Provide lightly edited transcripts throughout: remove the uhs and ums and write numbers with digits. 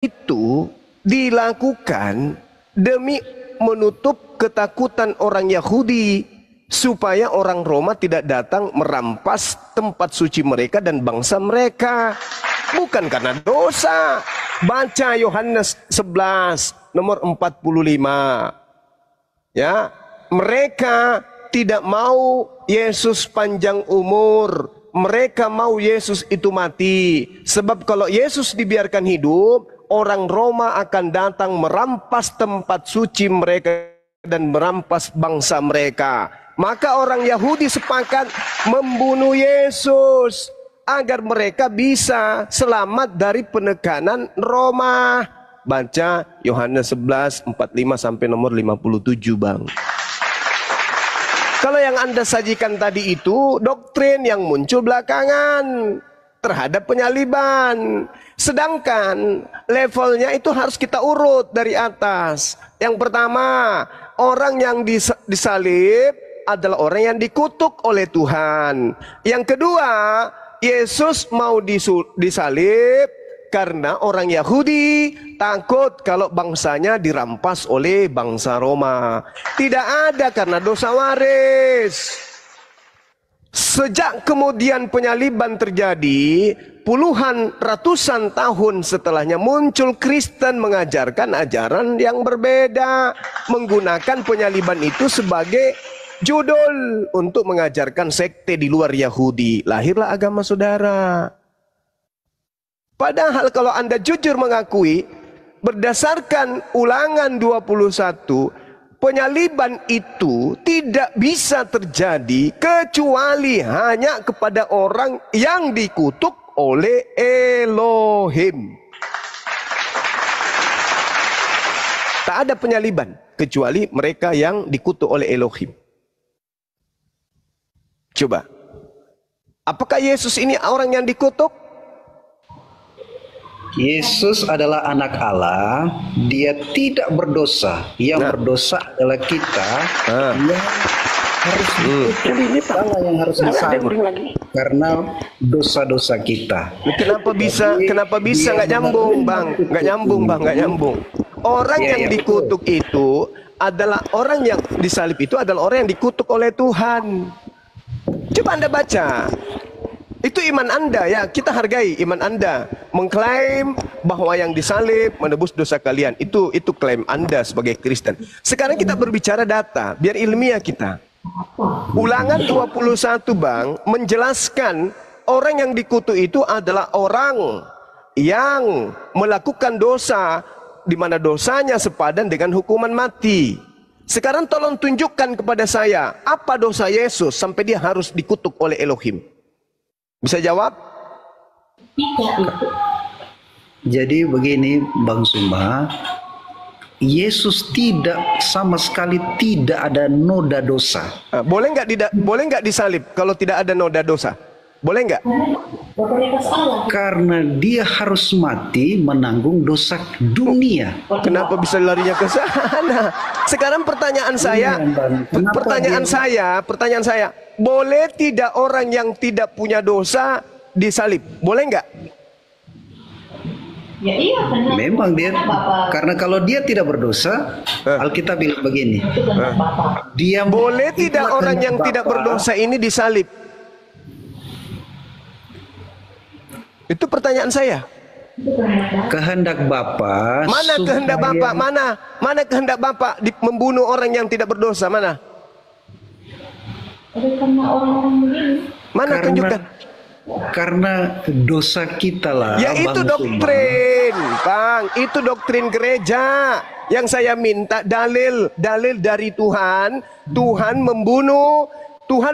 itu dilakukan demi menutup ketakutan orang Yahudi supaya orang Roma tidak datang merampas tempat suci mereka dan bangsa mereka. Bukan karena dosa. Baca Yohanes 11 nomor 45. Ya, mereka tidak mau Yesus panjang umur. Mereka mau Yesus itu mati. Sebab kalau Yesus dibiarkan hidup, orang Roma akan datang merampas tempat suci mereka dan merampas bangsa mereka. Maka orang Yahudi sepakat membunuh Yesus agar mereka bisa selamat dari penekanan Roma. Baca Yohanes 11, 45 sampai nomor 57, Bang. Kalau yang Anda sajikan tadi itu doktrin yang muncul belakangan terhadap penyaliban. Sedangkan levelnya itu harus kita urut dari atas. Yang pertama, orang yang disalib adalah orang yang dikutuk oleh Tuhan. Yang kedua, Yesus mau disalib karena orang Yahudi takut kalau bangsanya dirampas oleh bangsa Roma. Tidak ada karena dosa waris. Sejak kemudian penyaliban terjadi, puluhan ratusan tahun setelahnya muncul Kristen mengajarkan ajaran yang berbeda, menggunakan penyaliban itu sebagai judul untuk mengajarkan sekte di luar Yahudi. Lahirlah agama saudara. Padahal kalau Anda jujur mengakui, berdasarkan Ulangan 21, penyaliban itu tidak bisa terjadi kecuali hanya kepada orang yang dikutuk oleh Elohim. Tak ada penyaliban kecuali mereka yang dikutuk oleh Elohim. Coba, apakah Yesus ini orang yang dikutuk? Yesus adalah anak Allah, dia tidak berdosa. Yang berdosa adalah kita yang harus dikutuk. Ini Allah yang harus disalib karena dosa-dosa kita. Kenapa bisa nggak nyambung, Bang? Nggak nyambung, Bang, nggak nyambung. Orang yang dikutuk itu adalah orang yang disalib itu adalah orang yang dikutuk oleh Tuhan. Coba Anda baca. Itu iman Anda ya, kita hargai iman Anda. Mengklaim bahwa yang disalib menebus dosa kalian. Itu klaim Anda sebagai Kristen. Sekarang kita berbicara data, biar ilmiah kita. Ulangan 21, Bang, menjelaskan orang yang dikutuk itu adalah orang yang melakukan dosa di mana dosanya sepadan dengan hukuman mati. Sekarang tolong tunjukkan kepada saya, apa dosa Yesus sampai dia harus dikutuk oleh Elohim? Bisa jawab? Jadi begini Bang Suma, Yesus tidak sama sekali tidak ada noda dosa. Boleh nggak disalib kalau tidak ada noda dosa? Boleh nggak? Karena dia harus mati menanggung dosa dunia. Kenapa bisa larinya ke sana? Sekarang pertanyaan saya, boleh tidak orang yang tidak punya dosa disalib? Boleh nggak? Ya iya benar. Memang dia, karena kalau dia tidak berdosa, Alkitab bilang begini. Dia boleh tidak orang yang tidak berdosa ini disalib? Itu pertanyaan saya. Kehendak Bapa. Mana kehendak Bapa? Mana kehendak Bapa membunuh orang yang tidak berdosa? Mana? Karena orang-orang begini. Mana tunjukkan? Karena dosa kita lah. Ya itu doktrin, Bang. Itu doktrin gereja. Yang saya minta dalil dari Tuhan. Tuhan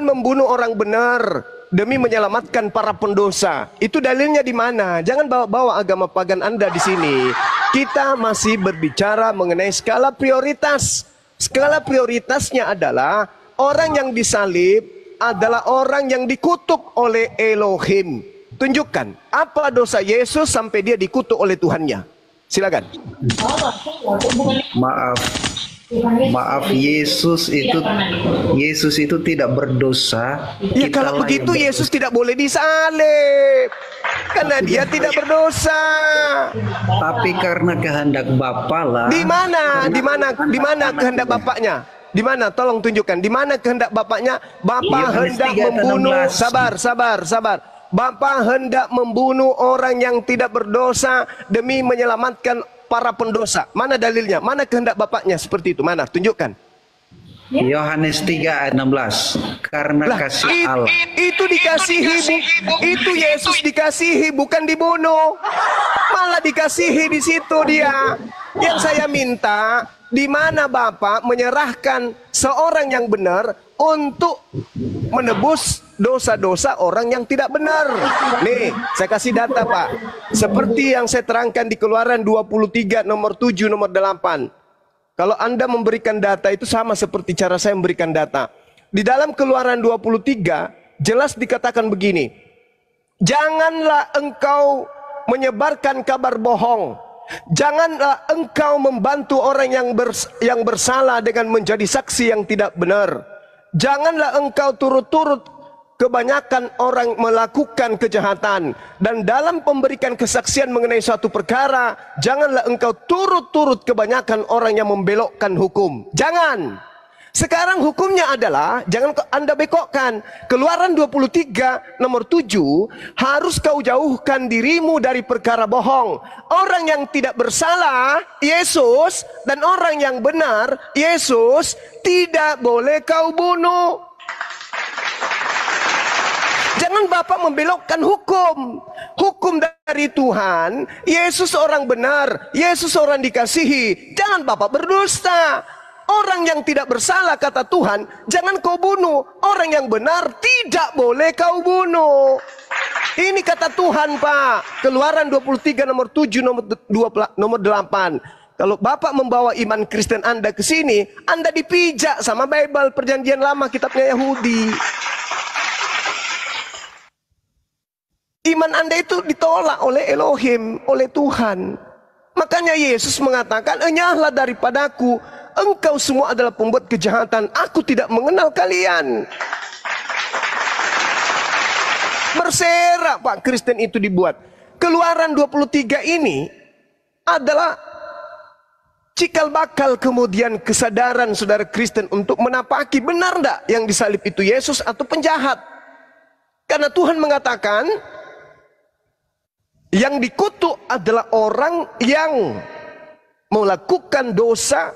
membunuh orang benar demi menyelamatkan para pendosa. Itu dalilnya di mana? Jangan bawa-bawa agama pagan Anda di sini. Kita masih berbicara mengenai skala prioritas. Skala prioritasnya adalah orang yang disalib adalah orang yang dikutuk oleh Elohim. Tunjukkan apa dosa Yesus sampai dia dikutuk oleh Tuhannya. Silakan. Maaf, Maaf, Yesus itu tidak berdosa. Ya kalau begitu Yesus tidak boleh disalib karena dia tidak berdosa. Tapi karena kehendak Bapa lah. Di mana kehendak Bapaknya? Di mana? Tolong tunjukkan. Di mana kehendak Bapaknya? Bapa hendak membunuh. Sabar. Bapa hendak membunuh orang yang tidak berdosa demi menyelamatkan para pendosa. Mana dalilnya? Mana kehendak Bapaknya seperti itu? Mana? Tunjukkan. Yohanes 3 ayat 16. Karena kasih Allah. Itu dikasihi, itu Yesus dikasihi, bukan dibunuh. Malah dikasihi di situ dia. Yang saya minta, di mana Bapa menyerahkan seorang yang benar untuk menebus dosa-dosa orang yang tidak benar. Nih, saya kasih data Pak. Seperti yang saya terangkan di Keluaran 23 nomor 7 nomor 8. Kalau Anda memberikan data itu sama seperti cara saya memberikan data. Di dalam Keluaran 23 jelas dikatakan begini. Janganlah engkau menyebarkan kabar bohong. Janganlah engkau membantu orang yang bersalah dengan menjadi saksi yang tidak benar. Janganlah engkau turut-turut kebanyakan orang melakukan kejahatan. Dan dalam memberikan kesaksian mengenai suatu perkara, janganlah engkau turut-turut kebanyakan orang yang membelokkan hukum. Jangan. Sekarang hukumnya adalah, jangan Anda bekokkan. Keluaran 23 nomor 7, harus kau jauhkan dirimu dari perkara bohong. Orang yang tidak bersalah, Yesus, dan orang yang benar, Yesus, tidak boleh kau bunuh. Jangan Bapak membelokkan hukum. Hukum dari Tuhan, Yesus orang benar, Yesus orang dikasihi. Jangan Bapak berdusta. Orang yang tidak bersalah kata Tuhan, jangan kau bunuh. Orang yang benar tidak boleh kau bunuh. Ini kata Tuhan Pak. Keluaran 23 nomor 7 nomor 8. Kalau Bapak membawa iman Kristen Anda ke sini, Anda dipijak sama Bible Perjanjian Lama, kitabnya Yahudi. Iman Anda itu ditolak oleh Elohim, oleh Tuhan. Makanya Yesus mengatakan, enyahlah daripadaku, engkau semua adalah pembuat kejahatan, aku tidak mengenal kalian. Berserak Pak Kristen itu dibuat. Keluaran 23 ini adalah cikal bakal kemudian kesadaran saudara Kristen untuk menapaki benar enggak yang disalib itu Yesus atau penjahat. Karena Tuhan mengatakan yang dikutuk adalah orang yang melakukan dosa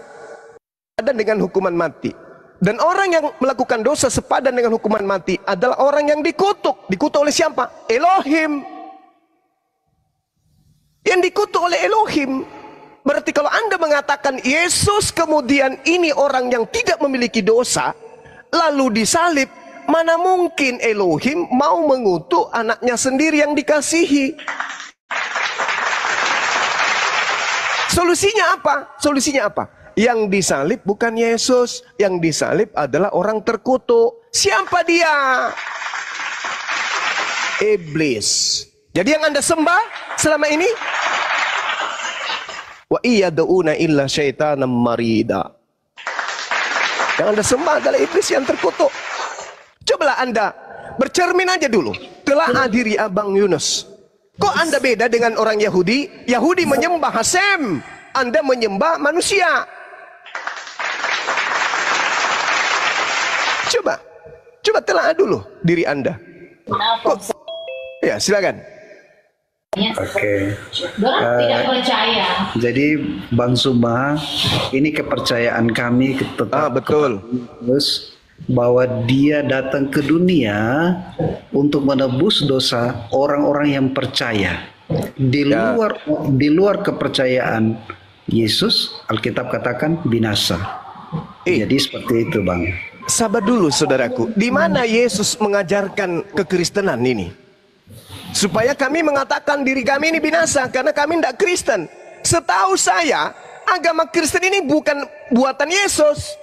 sepadan dengan hukuman mati. Dan orang yang melakukan dosa sepadan dengan hukuman mati adalah orang yang dikutuk. Dikutuk oleh siapa? Elohim. Yang dikutuk oleh Elohim. Berarti kalau Anda mengatakan Yesus kemudian ini orang yang tidak memiliki dosa, lalu disalib, mana mungkin Elohim mau mengutuk anaknya sendiri yang dikasihi? Solusinya apa? Solusinya apa? Yang disalib bukan Yesus, yang disalib adalah orang terkutuk. Siapa dia? Iblis. Jadi yang Anda sembah selama ini, wa iyad'una illa syaitanan marida. Yang Anda sembah adalah iblis yang terkutuk. Cobalah Anda bercermin aja dulu. Telah diri Abang Yunus. Kok Anda beda dengan orang Yahudi? Yahudi menyembah Hasem, Anda menyembah manusia. Coba telah dulu diri Anda. Kok? Ya, silakan. Oke. Tidak percaya. Jadi Bang Suma, ini kepercayaan kami tetap betul. Terus bahwa dia datang ke dunia untuk menebus dosa orang-orang yang percaya. Di luar kepercayaan Yesus, Alkitab katakan binasa. Jadi seperti itu, Bang. Sabar dulu saudaraku. Di mana Yesus mengajarkan kekristenan ini? Supaya kami mengatakan diri kami ini binasa karena kami tidak Kristen. Setahu saya, agama Kristen ini bukan buatan Yesus.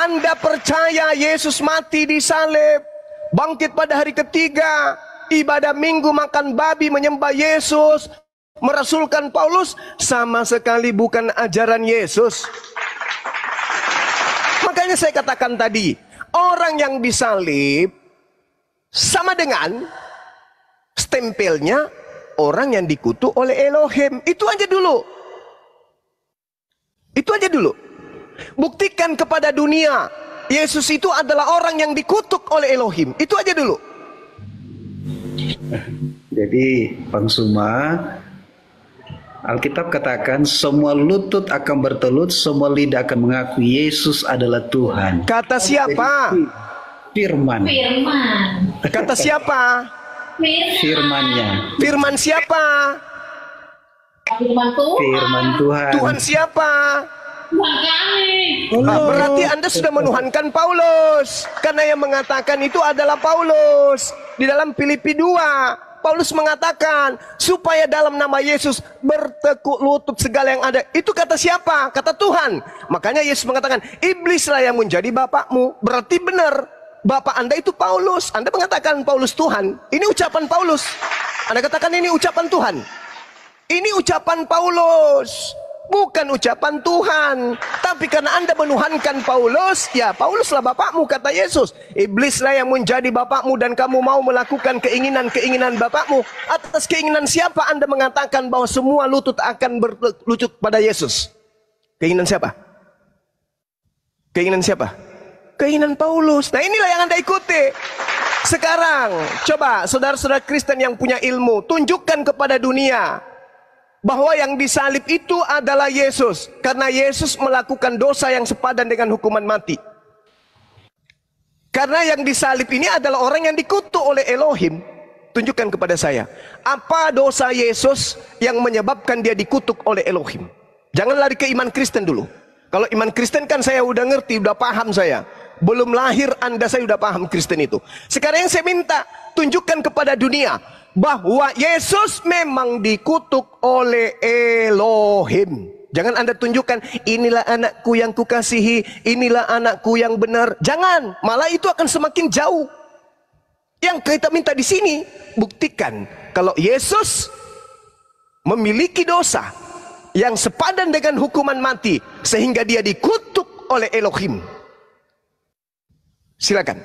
Anda percaya Yesus mati disalib, bangkit pada hari ketiga, ibadah minggu makan babi menyembah Yesus, merasulkan Paulus sama sekali bukan ajaran Yesus. Makanya saya katakan tadi, orang yang disalib sama dengan stempelnya orang yang dikutuk oleh Elohim. Itu aja dulu. Itu aja dulu. Buktikan kepada dunia Yesus itu adalah orang yang dikutuk oleh Elohim. Itu aja dulu. Jadi Bang Suma, Alkitab katakan semua lutut akan bertelut, semua lidah akan mengaku Yesus adalah Tuhan. Kata siapa? Firman. Kata siapa? Firmannya. Firman siapa? Firman Tuhan. Tuhan siapa? Tuhan kami. Berarti Anda sudah menuhankan Paulus. Karena yang mengatakan itu adalah Paulus. Di dalam Filipi 2, Paulus mengatakan supaya dalam nama Yesus bertekuk lutut segala yang ada. Itu kata siapa? Kata Tuhan. Makanya Yesus mengatakan, iblislah yang menjadi bapakmu. Berarti benar, bapak Anda itu Paulus. Anda mengatakan Paulus Tuhan. Ini ucapan Paulus. Anda katakan ini ucapan Tuhan. Ini ucapan Paulus, bukan ucapan Tuhan. Tapi karena Anda menuhankan Paulus, ya Pauluslah bapakmu, kata Yesus. Iblislah yang menjadi bapakmu dan kamu mau melakukan keinginan-keinginan bapakmu. Atas keinginan siapa Anda mengatakan bahwa semua lutut akan berlutut pada Yesus? Keinginan siapa? Keinginan siapa? Keinginan Paulus. Nah, inilah yang Anda ikuti. Sekarang coba saudara-saudara Kristen yang punya ilmu, tunjukkan kepada dunia bahwa yang disalib itu adalah Yesus. Karena Yesus melakukan dosa yang sepadan dengan hukuman mati. Karena yang disalib ini adalah orang yang dikutuk oleh Elohim. Tunjukkan kepada saya, apa dosa Yesus yang menyebabkan dia dikutuk oleh Elohim? Jangan lari ke iman Kristen dulu. Kalau iman Kristen kan saya udah ngerti, udah paham saya. Belum lahir Anda saya udah paham Kristen itu. Sekarang yang saya minta, tunjukkan kepada dunia bahwa Yesus memang dikutuk oleh Elohim. Jangan Anda tunjukkan, inilah anakku yang kukasihi, inilah anakku yang benar. Jangan, malah itu akan semakin jauh. Yang kita minta di sini, buktikan kalau Yesus memiliki dosa yang sepadan dengan hukuman mati, sehingga dia dikutuk oleh Elohim. Silakan.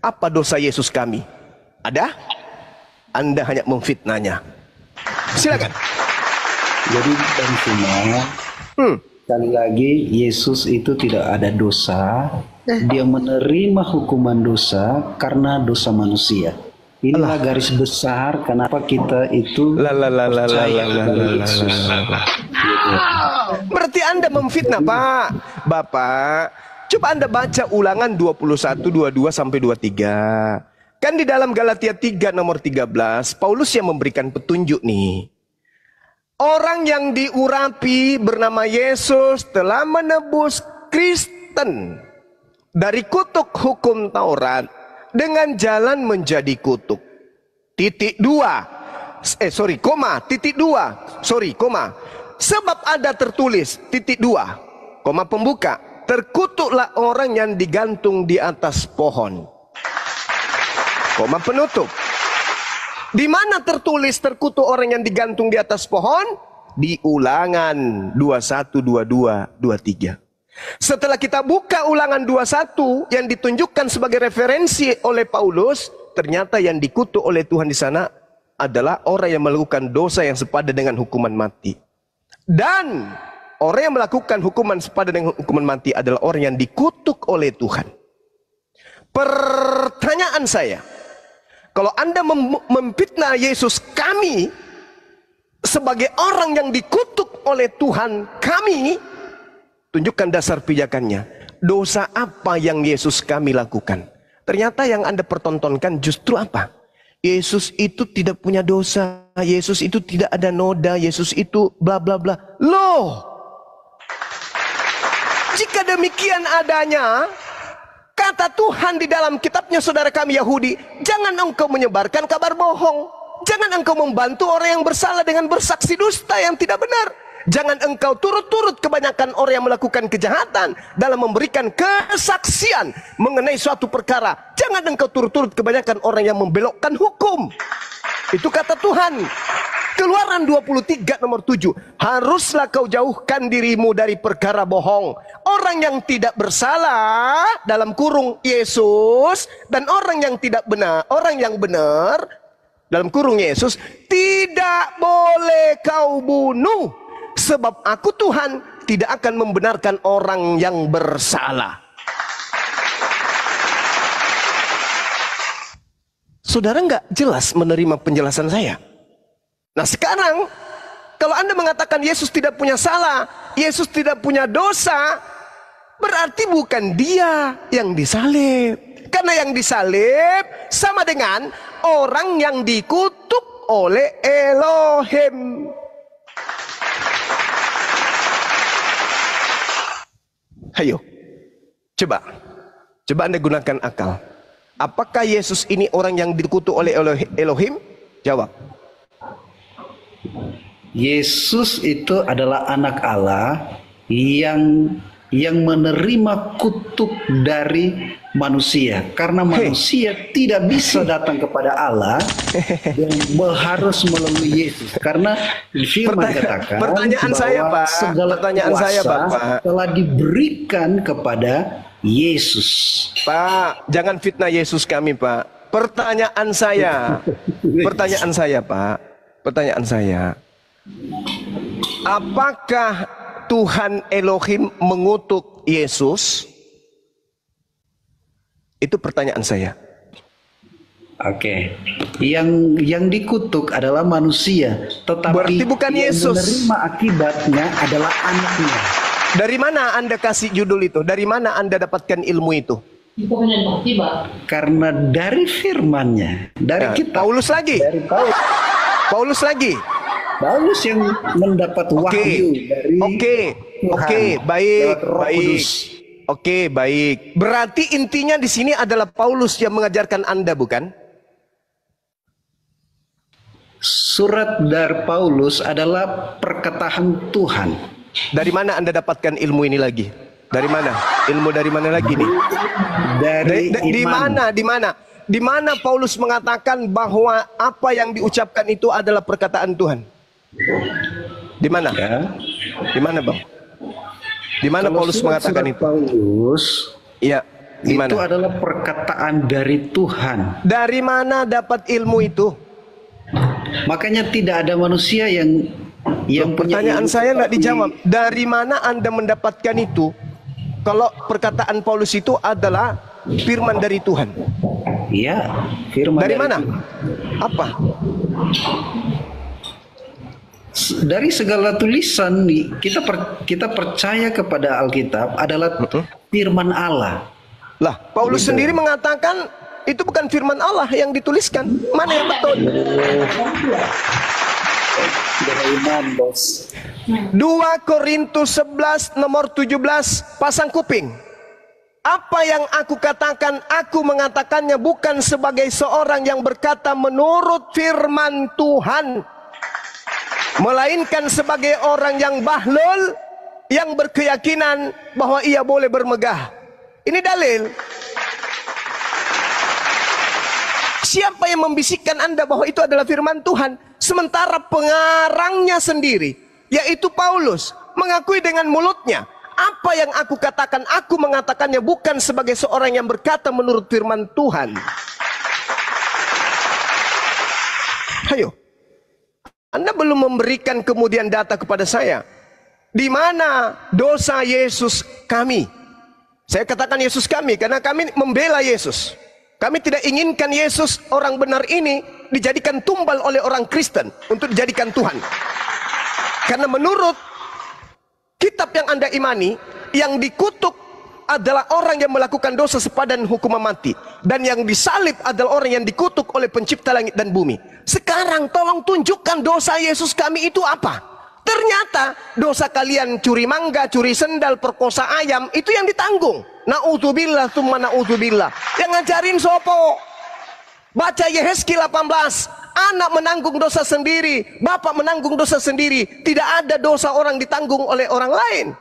Apa dosa Yesus kami? Ada? Anda hanya memfitnahnya. Silakan. Jadi dan semua sekali lagi Yesus itu tidak ada dosa. Dia menerima hukuman dosa karena dosa manusia. Inilah garis besar kenapa kita itu percaya kepada Yesus. Berarti Anda memfitnah, Pak. Bapak, coba Anda baca Ulangan 21, 22 sampai 23. Kan di dalam Galatia 3 nomor 13, Paulus yang memberikan petunjuk nih. Orang yang diurapi bernama Yesus telah menebus Kristen dari kutuk hukum Taurat dengan jalan menjadi kutuk. Titik 2. Sebab ada tertulis titik 2, koma pembuka, terkutuklah orang yang digantung di atas pohon. Koma penutup. Di mana tertulis terkutuk orang yang digantung di atas pohon? Di Ulangan 21, 22, 23. Setelah kita buka Ulangan 21 yang ditunjukkan sebagai referensi oleh Paulus, ternyata yang dikutuk oleh Tuhan di sana adalah orang yang melakukan dosa yang sepadan dengan hukuman mati. Dan orang yang melakukan hukuman sepadan dengan hukuman mati adalah orang yang dikutuk oleh Tuhan. Pertanyaan saya, kalau Anda memfitnah Yesus kami sebagai orang yang dikutuk oleh Tuhan kami, tunjukkan dasar pijakannya. Dosa apa yang Yesus kami lakukan? Ternyata yang Anda pertontonkan justru apa? Yesus itu tidak punya dosa, Yesus itu tidak ada noda, Yesus itu bla bla bla. Loh, jika demikian adanya, kata Tuhan di dalam kitabnya saudara kami Yahudi, jangan engkau menyebarkan kabar bohong. Jangan engkau membantu orang yang bersalah dengan bersaksi dusta yang tidak benar. Jangan engkau turut-turut kebanyakan orang yang melakukan kejahatan dalam memberikan kesaksian mengenai suatu perkara. Jangan engkau turut-turut kebanyakan orang yang membelokkan hukum. Itu kata Tuhan. Keluaran 23 nomor 7. Haruslah kau jauhkan dirimu dari perkara bohong. Orang yang tidak bersalah dalam kurung Yesus dan orang yang tidak benar, orang yang benar dalam kurung Yesus tidak boleh kau bunuh. Sebab aku Tuhan tidak akan membenarkan orang yang bersalah. Saudara nggak jelas menerima penjelasan saya? Nah sekarang, kalau Anda mengatakan Yesus tidak punya salah, Yesus tidak punya dosa, berarti bukan dia yang disalib. Karena yang disalib sama dengan orang yang dikutuk oleh Elohim. Ayo, coba Anda gunakan akal. Apakah Yesus ini orang yang dikutuk oleh Elohim? Jawab. Yesus itu adalah anak Allah yang menerima kutuk dari manusia, karena manusia tidak bisa datang kepada Allah dan harus melalui Yesus, karena firman katakan pertanyaan saya, Pak. segala kuasa telah diberikan kepada Yesus. Pak, jangan fitnah Yesus kami, Pak. Pertanyaan saya, Pak. Pertanyaan saya, apakah Tuhan Elohim mengutuk Yesus? Itu pertanyaan saya. Oke, yang dikutuk adalah manusia, tetapi berarti bukan Yesus. Menerima akibatnya adalah anaknya. Dari mana Anda kasih judul itu? Dari mana Anda dapatkan ilmu itu? Karena dari firman-Nya, dari kita. Paulus lagi. Dari Paulus lagi. Paulus yang mendapat wahyu dari Tuhan. Baik. Oke, baik. Berarti intinya di sini adalah Paulus yang mengajarkan Anda, bukan? Surat dari Paulus adalah perkataan Tuhan. Dari mana Anda dapatkan ilmu ini lagi? Dari mana? Ilmu dari mana lagi nih? Di mana Paulus mengatakan bahwa apa yang diucapkan itu adalah perkataan Tuhan? Di mana? Ya. Di mana, Bang? Di mana Paulus mengatakan itu? Paulus, iya, di mana? Itu adalah perkataan dari Tuhan. Dari mana dapat ilmu itu? Makanya tidak ada manusia yang pertanyaan saya nggak dijawab. Dari mana Anda mendapatkan itu? Kalau perkataan Paulus itu adalah firman dari Tuhan. Iya, firman dari mana? Tuhan. Apa? Dari segala tulisan kita percaya kepada Alkitab adalah firman Allah. Lah, Paulus sendiri mengatakan itu bukan firman Allah yang dituliskan. Mana yang betul? 2 Korintus 11 nomor 17, pasang kuping. Apa yang aku katakan, aku mengatakannya bukan sebagai seorang yang berkata menurut firman Tuhan, melainkan sebagai orang yang bahlul, yang berkeyakinan bahwa ia boleh bermegah. Ini dalil. Siapa yang membisikkan Anda bahwa itu adalah firman Tuhan? Sementara pengarangnya sendiri, yaitu Paulus, mengakui dengan mulutnya, apa yang aku katakan, aku mengatakannya bukan sebagai seorang yang berkata menurut firman Tuhan. Ayo, Anda belum memberikan kemudian data kepada saya. Di mana dosa Yesus kami? Saya katakan Yesus kami karena kami membela Yesus. Kami tidak inginkan Yesus orang benar ini dijadikan tumbal oleh orang Kristen untuk dijadikan Tuhan. Karena menurut kitab yang Anda imani, yang dikutuk adalah orang yang melakukan dosa sepadan hukuman mati, dan yang disalib adalah orang yang dikutuk oleh pencipta langit dan bumi. Sekarang tolong tunjukkan dosa Yesus kami itu apa? Ternyata dosa kalian curi mangga, curi sendal, perkosa ayam, itu yang ditanggung. Na'udzubillah tsumma na'udzubillah. Yang ngajarin sopo? Baca Yehezkiel 18. Anak menanggung dosa sendiri, bapak menanggung dosa sendiri. Tidak ada dosa orang ditanggung oleh orang lain.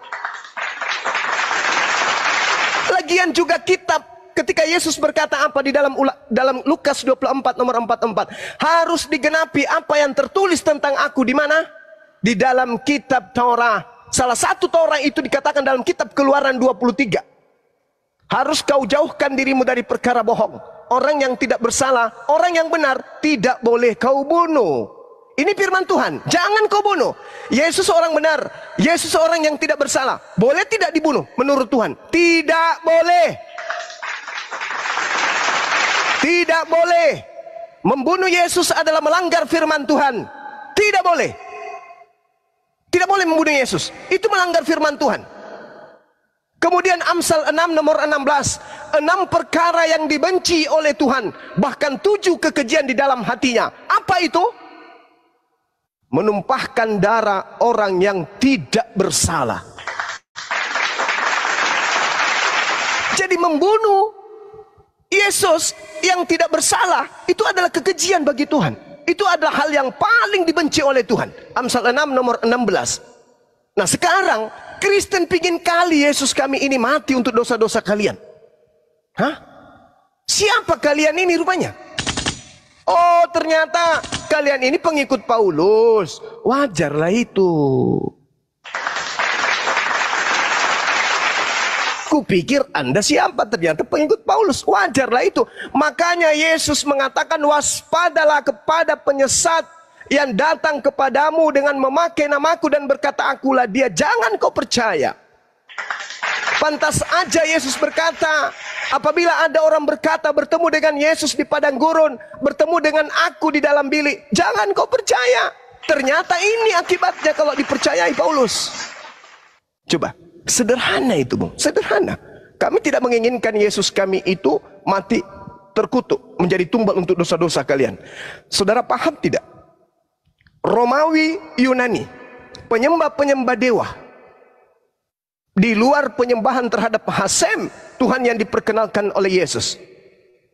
Lagian juga kitab ketika Yesus berkata apa di dalam Lukas 24 nomor 44, harus digenapi apa yang tertulis tentang aku di mana? Di dalam kitab Taurat. Salah satu Taurat itu dikatakan dalam kitab Keluaran 23. Harus kau jauhkan dirimu dari perkara bohong. Orang yang tidak bersalah, orang yang benar tidak boleh kau bunuh. Ini firman Tuhan, jangan kau bunuh. Yesus orang benar, Yesus orang yang tidak bersalah. Boleh tidak dibunuh menurut Tuhan? Tidak boleh. Tidak boleh. Membunuh Yesus adalah melanggar firman Tuhan. Tidak boleh. Tidak boleh membunuh Yesus. Itu melanggar firman Tuhan. Kemudian Amsal 6 nomor 16. 6 perkara yang dibenci oleh Tuhan. Bahkan 7 kekejian di dalam hatinya. Apa itu? Menumpahkan darah orang yang tidak bersalah. Jadi membunuh Yesus yang tidak bersalah itu adalah kekejian bagi Tuhan. Itu adalah hal yang paling dibenci oleh Tuhan. Amsal 6 nomor 16. Nah sekarang Kristen pingin kali Yesus kami ini mati untuk dosa-dosa kalian. Hah? Siapa kalian ini rupanya? Oh ternyata kalian ini pengikut Paulus. Wajarlah itu. Kupikir Anda siapa? Ternyata pengikut Paulus. Wajarlah itu. Makanya Yesus mengatakan waspadalah kepada penyesat yang datang kepadamu dengan memakai namaku dan berkata akulah dia. Jangan kau percaya. Pantas aja Yesus berkata, apabila ada orang berkata bertemu dengan Yesus di padang gurun, bertemu dengan aku di dalam bilik, jangan kau percaya. Ternyata ini akibatnya kalau dipercayai Paulus. Coba, sederhana itu Bung, sederhana. Kami tidak menginginkan Yesus kami itu mati terkutuk, menjadi tumbal untuk dosa-dosa kalian. Saudara paham tidak? Romawi, Yunani, penyembah-penyembah dewa, di luar penyembahan terhadap Hasem, Tuhan yang diperkenalkan oleh Yesus.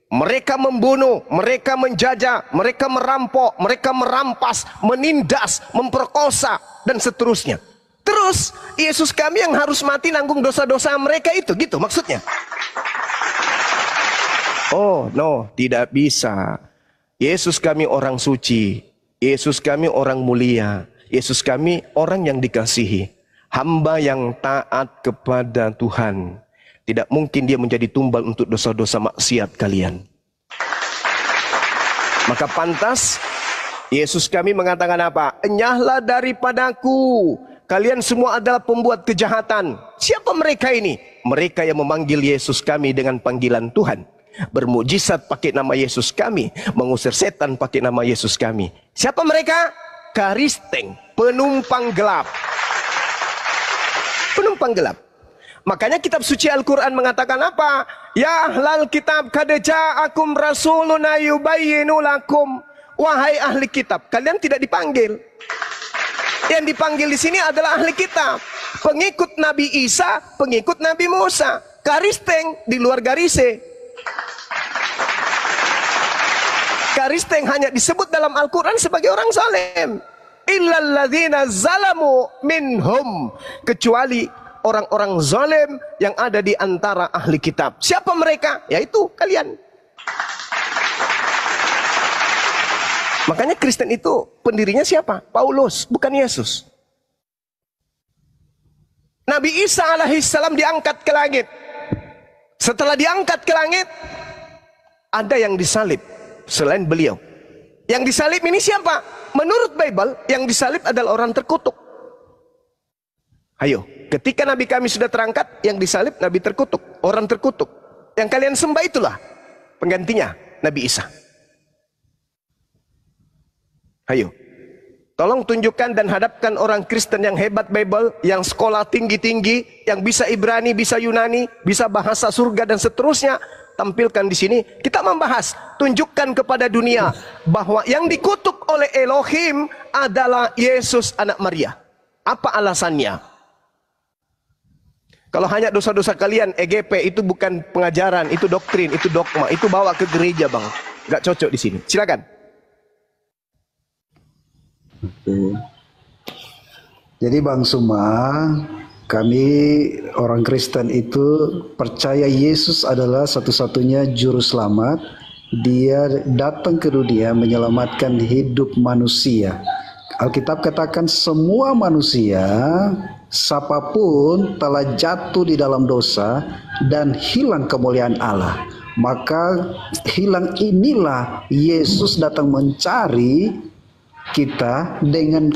Mereka membunuh, mereka menjajah, mereka merampok, mereka merampas, menindas, memperkosa, dan seterusnya. Terus, Yesus kami yang harus mati nanggung dosa-dosa mereka itu, gitu maksudnya. Oh, no, tidak bisa. Yesus kami orang suci, Yesus kami orang mulia, Yesus kami orang yang dikasihi. Hamba yang taat kepada Tuhan. Tidak mungkin dia menjadi tumbal untuk dosa-dosa maksiat kalian. Maka pantas Yesus kami mengatakan apa? Enyahlah daripadaku. Kalian semua adalah pembuat kejahatan. Siapa mereka ini? Mereka yang memanggil Yesus kami dengan panggilan Tuhan. Bermujizat pakai nama Yesus kami. Mengusir setan pakai nama Yesus kami. Siapa mereka? Karisteng, penumpang gelap. Penumpang gelap. Makanya kitab suci Al-Quran mengatakan apa? Ya ahlal kitab kad ja'akum rasuluna yubayyinu lakum. Wahai ahli kitab, kalian tidak dipanggil. Yang dipanggil di sini adalah ahli kitab. Pengikut Nabi Isa, pengikut Nabi Musa. Karisteng di luar garise. Karisteng hanya disebut dalam Al-Quran sebagai orang zalim. Illalladzina zalamu minhum, kecuali orang-orang zalim yang ada di antara ahli kitab. Siapa mereka? Yaitu kalian. Makanya Kristen itu pendirinya siapa? Paulus, bukan Yesus. Nabi Isa alaihissalam diangkat ke langit. Setelah diangkat ke langit, ada yang disalib selain beliau. Yang disalib ini siapa? Menurut Bible, yang disalib adalah orang terkutuk. Ayo, ketika Nabi kami sudah terangkat, yang disalib Nabi terkutuk, orang terkutuk. Yang kalian sembah itulah penggantinya Nabi Isa. Ayo, tolong tunjukkan dan hadapkan orang Kristen yang hebat Bible, yang sekolah tinggi-tinggi, yang bisa Ibrani, bisa Yunani, bisa bahasa surga dan seterusnya. Tampilkan di sini, kita membahas, tunjukkan kepada dunia bahwa yang dikutuk oleh Elohim adalah Yesus anak Maria. Apa alasannya? Kalau hanya dosa-dosa kalian, EGP itu bukan pengajaran, itu doktrin, itu dogma, itu bawa ke gereja bang, nggak cocok di sini. Silakan. Oke. Jadi Bang Suma, Kami orang Kristen itu percaya Yesus adalah satu-satunya juru selamat. Dia datang ke dunia menyelamatkan hidup manusia. Alkitab katakan semua manusia, siapapun telah jatuh di dalam dosa dan hilang kemuliaan Allah. Maka hilang inilah Yesus datang mencari kita dengan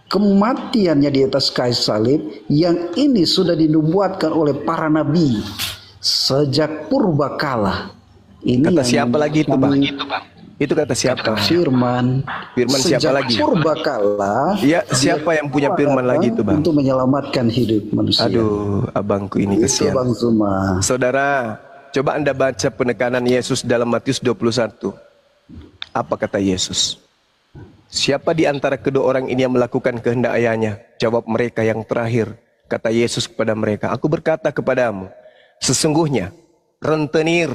kematiannya di atas kayu salib, yang ini sudah dinubuatkan oleh para nabi sejak purbakala. Ini kata siapa lagi itu, Bang? Itu kata siapa? Firman. Firman siapa lagi? Purbakala. Ya, siapa yang punya firman lagi itu, Bang? Untuk menyelamatkan hidup manusia. Aduh, abangku ini kesian. Bang Zuma. Saudara, coba Anda baca penekanan Yesus dalam Matius 21. Apa kata Yesus? Siapa di antara kedua orang ini yang melakukan kehendak ayahnya? Jawab mereka yang terakhir. Kata Yesus kepada mereka, aku berkata kepadamu, sesungguhnya rentenir,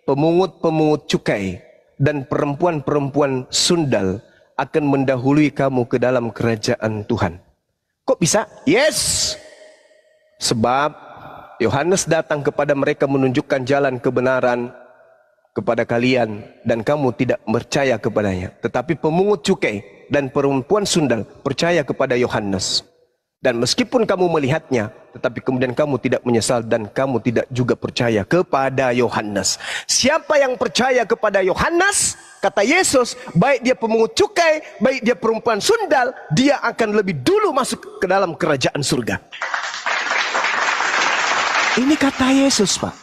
pemungut-pemungut cukai, dan perempuan-perempuan sundal akan mendahului kamu ke dalam kerajaan Tuhan. Kok bisa? Yes! Sebab Yohanes datang kepada mereka menunjukkan jalan kebenaran kepada kalian, dan kamu tidak percaya kepadanya. Tetapi pemungut cukai dan perempuan sundal percaya kepada Yohanes. Dan meskipun kamu melihatnya, tetapi kemudian kamu tidak menyesal dan kamu tidak juga percaya kepada Yohanes. Siapa yang percaya kepada Yohanes, kata Yesus, baik dia pemungut cukai, baik dia perempuan sundal, dia akan lebih dulu masuk ke dalam kerajaan surga. Ini kata Yesus, Pak.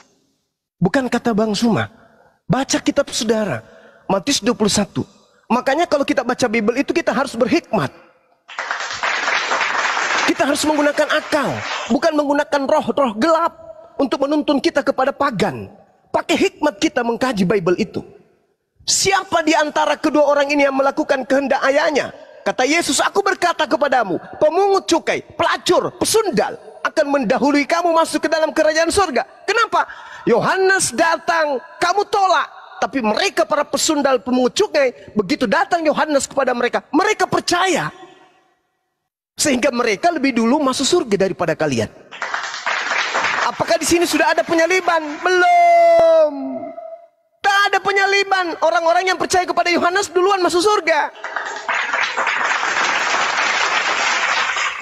Bukan kata Bang Zuma. Baca kitab saudara, Matius 21. Makanya kalau kita baca Bible itu kita harus berhikmat. Kita harus menggunakan akal, bukan menggunakan roh-roh gelap untuk menuntun kita kepada pagan. Pakai hikmat kita mengkaji Bible itu. Siapa di antara kedua orang ini yang melakukan kehendak ayahnya? Kata Yesus, aku berkata kepadamu, pemungut cukai, pelacur, pesundal akan mendahului kamu masuk ke dalam kerajaan surga. Kenapa? Yohanes datang, kamu tolak. Tapi mereka para pesundal pemungut cukai, begitu datang Yohanes kepada mereka, mereka percaya. Sehingga mereka lebih dulu masuk surga daripada kalian. Apakah di sini sudah ada penyaliban? Belum. Tak ada penyaliban. Orang-orang yang percaya kepada Yohanes duluan masuk surga.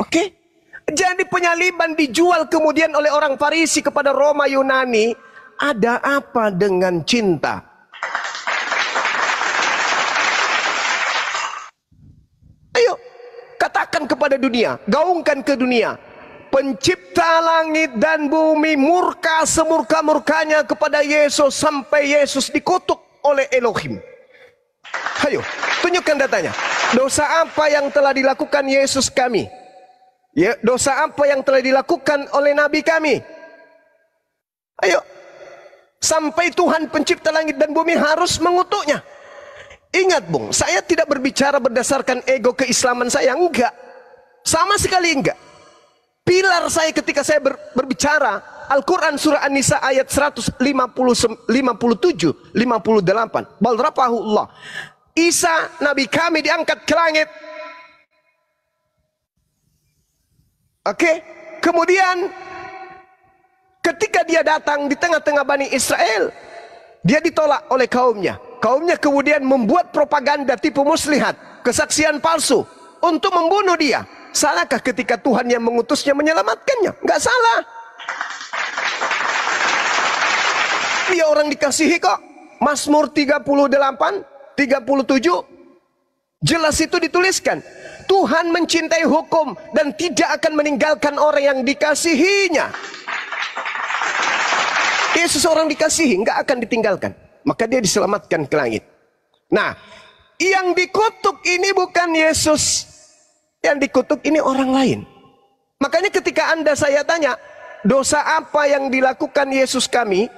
Oke? Jadi penyaliban dijual kemudian oleh orang Farisi kepada Roma Yunani. Ada apa dengan cinta? Ayo, katakan kepada dunia, gaungkan ke dunia. Pencipta langit dan bumi murka semurka-murkanya kepada Yesus sampai Yesus dikutuk oleh Elohim. Ayo, tunjukkan datanya. Dosa apa yang telah dilakukan Yesus kami? Ya, dosa apa yang telah dilakukan oleh nabi kami? Ayo. Sampai Tuhan pencipta langit dan bumi harus mengutuknya. Ingat Bung, saya tidak berbicara berdasarkan ego keislaman saya, enggak. Sama sekali enggak. Pilar saya ketika saya berbicara, Al-Quran surah An-Nisa ayat 157, 58. Bal rafa'ahullah. Isa, nabi kami diangkat ke langit. Oke, kemudian ketika dia datang di tengah-tengah Bani Israel, dia ditolak oleh kaumnya. Kaumnya kemudian membuat propaganda tipu muslihat, kesaksian palsu untuk membunuh dia. Salahkah ketika Tuhan yang mengutusnya menyelamatkannya? Enggak salah. Dia orang dikasihi kok. Mazmur 38, 37 jelas itu dituliskan. Tuhan mencintai hukum dan tidak akan meninggalkan orang yang dikasihinya. Yesus orang dikasihi, enggak akan ditinggalkan. Maka dia diselamatkan ke langit. Nah, yang dikutuk ini bukan Yesus. Yang dikutuk ini orang lain. Makanya ketika saya tanya, dosa apa yang dilakukan Yesus kami,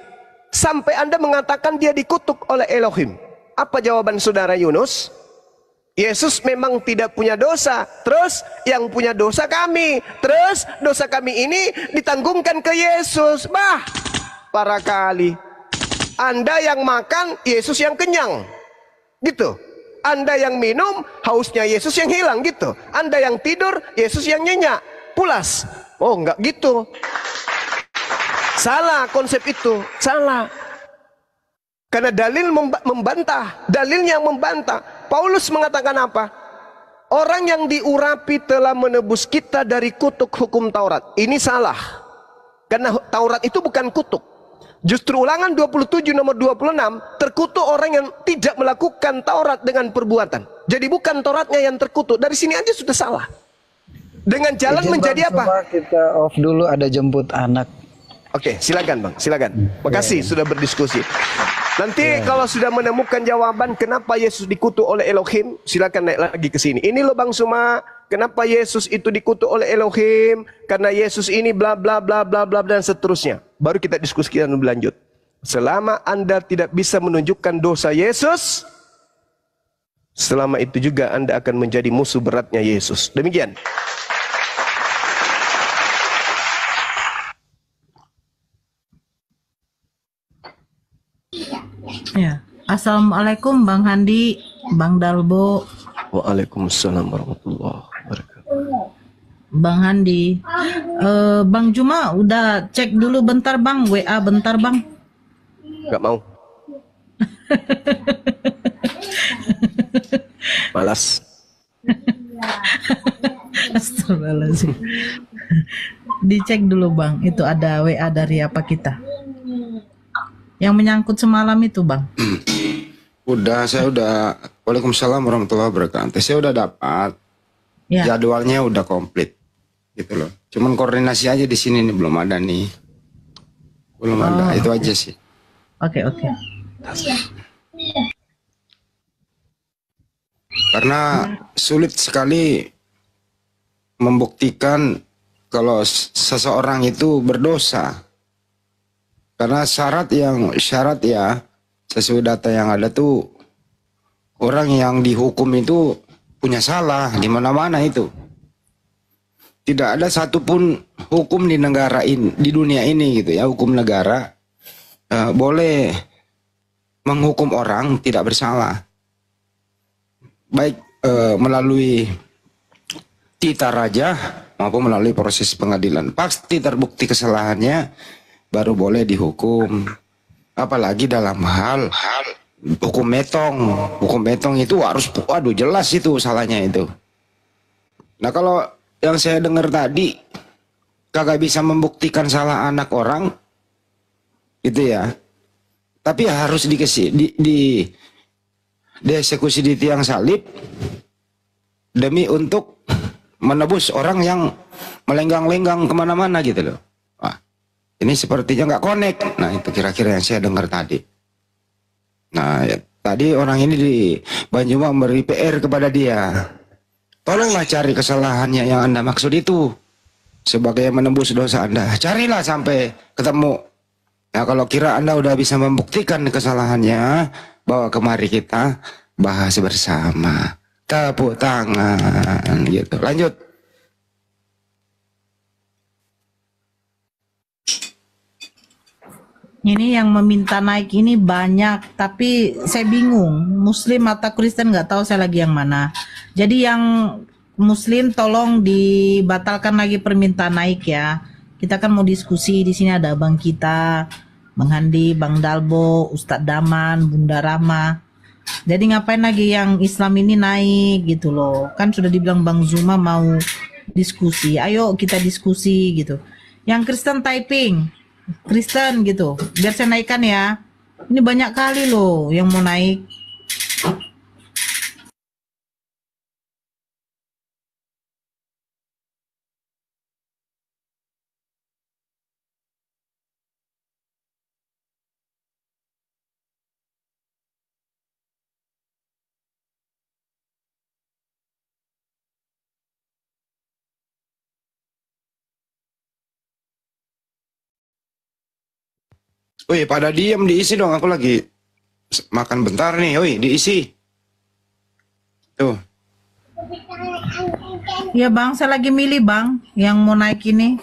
sampai Anda mengatakan dia dikutuk oleh Elohim. Apa jawaban saudara Yunus? Yesus memang tidak punya dosa. Terus yang punya dosa kami. Terus dosa kami ini ditanggungkan ke Yesus. Bah, para kali. Anda yang makan, Yesus yang kenyang. Gitu. Anda yang minum, hausnya Yesus yang hilang gitu. Anda yang tidur, Yesus yang nyenyak. Pulas. Oh, enggak gitu. Salah konsep itu, salah. Karena dalil membantah, dalilnya membantah. Paulus mengatakan apa? Orang yang diurapi telah menebus kita dari kutuk hukum Taurat. Ini salah. Karena Taurat itu bukan kutuk. Justru Ulangan 27 nomor 26, terkutuk orang yang tidak melakukan Taurat dengan perbuatan. Jadi bukan Tauratnya yang terkutuk. Dari sini aja sudah salah. Dengan jalan menjadi apa? Coba kita off dulu, ada jemput anak. Oke, silakan Bang, silakan. Makasih sudah berdiskusi. Nanti kalau sudah menemukan jawaban kenapa Yesus dikutuk oleh Elohim, silakan naik lagi ke sini. Ini loh Bang Suma, kenapa Yesus itu dikutuk oleh Elohim? Karena Yesus ini bla bla bla bla bla dan seterusnya. Baru kita diskusikan lebih lanjut. Selama Anda tidak bisa menunjukkan dosa Yesus, selama itu juga Anda akan menjadi musuh beratnya Yesus. Demikian. Ya, Assalamualaikum Bang Handi, Bang Dalbo. Waalaikumsalam warahmatullahi wabarakatuh. Bang Handi, Bang Juma udah cek dulu bentar Bang, WA bentar Bang. Gak mau. Malas. Astagfirullahaladzim. Dicek dulu Bang, itu ada WA dari apa kita? Yang menyangkut semalam itu Bang. Saya udah. Waalaikumsalam warahmatullahi wabarakatuh. Saya udah dapat. Ya. Jadwalnya udah komplit. Gitu loh. Cuman koordinasi aja di sini nih belum ada nih. Belum ada. Itu aja sih. Oke. Karena sulit sekali membuktikan kalau seseorang itu berdosa. Karena syarat ya sesuai data yang ada tuh orang yang dihukum itu punya salah di mana-mana itu. Tidak ada satupun hukum di negara ini, di dunia ini gitu ya, hukum negara boleh menghukum orang tidak bersalah. Baik melalui tita raja maupun melalui proses pengadilan. Pasti terbukti kesalahannya baru boleh dihukum. Apalagi dalam hal hukum metong itu harus, waduh jelas itu salahnya itu. Nah kalau yang saya dengar tadi kagak bisa membuktikan salah anak orang gitu ya, tapi harus dieksekusi di tiang salib demi untuk menebus orang yang melenggang-lenggang kemana-mana gitu loh. Ini sepertinya nggak connect. Nah itu kira-kira yang saya dengar tadi. Nah ya, tadi orang ini di Banyuma memberi PR kepada dia. Tolonglah cari kesalahannya yang Anda maksud itu. Sebagai menembus dosa Anda. Carilah sampai ketemu. Nah kalau kira Anda udah bisa membuktikan kesalahannya, bawa kemari kita bahas bersama. Tepuk tangan gitu. Lanjut. Ini yang meminta naik ini banyak, tapi saya bingung. Muslim atau Kristen nggak tahu saya lagi yang mana. Jadi yang Muslim tolong dibatalkan lagi permintaan naik ya. Kita kan mau diskusi di sini ada abang kita, Bang Handi, Bang Dalbo, Ustadz Daman, Bunda Rama. Jadi ngapain lagi yang Islam ini naik gitu loh. Kan sudah dibilang Bang Zuma mau diskusi. Ayo kita diskusi gitu. Yang Kristen typing. Kristen gitu, biar saya naikkan ya. Ini banyak kali loh yang mau naik. Wih, pada diem, diisi dong. Aku lagi makan bentar nih. Wih, diisi. Tuh. Ya bang, saya lagi milih bang yang mau naik ini.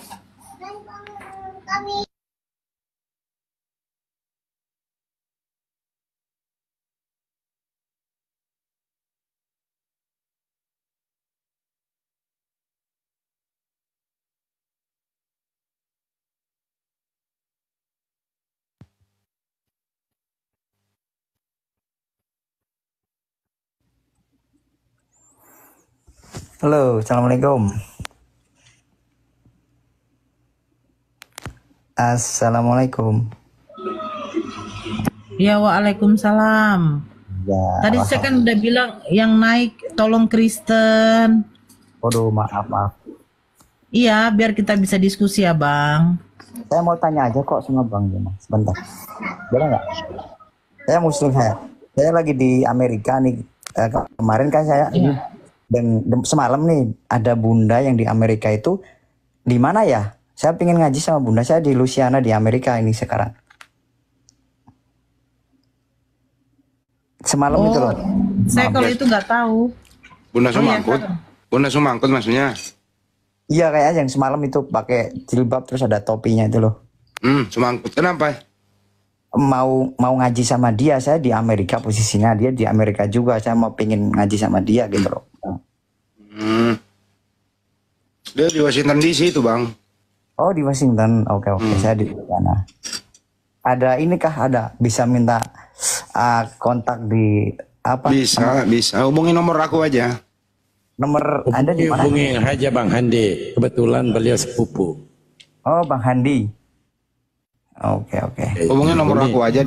Halo, assalamualaikum. Assalamualaikum. Ya, waalaikumsalam. Ya, Tadi saya kan udah bilang yang naik tolong Kristen. waduh, maaf. Iya, biar kita bisa diskusi ya, Bang. Saya mau tanya aja kok sama Bang Juma. Sebentar. Boleh nggak? Saya Muslim saya. Saya lagi di Amerika nih. Kemarin kan saya dan semalam nih ada bunda yang di Amerika itu di mana ya? Saya pengen ngaji sama bunda saya di Louisiana di Amerika ini sekarang. Semalam itu loh. Saya kalau itu nggak tahu. Bunda Sumangkut. Bunda Sumangkut maksudnya. Iya kayak yang semalam itu pakai jilbab terus ada topinya itu loh. Sumangkut. Kenapa? Mau ngaji sama dia, saya di Amerika posisinya, dia di Amerika juga, saya mau pengen ngaji sama dia gitu loh. Dia di Washington DC itu Bang. Oh di Washington, oke. Saya di sana. Ada ini kah ada bisa minta kontak di apa? Bisa. Hubungi nomor aku aja. Nomor Anda di mana? Hubungi aja Bang Handi. Kebetulan beliau sepupu. Oh Bang Handi. Oke. Hubungi nomor aku aja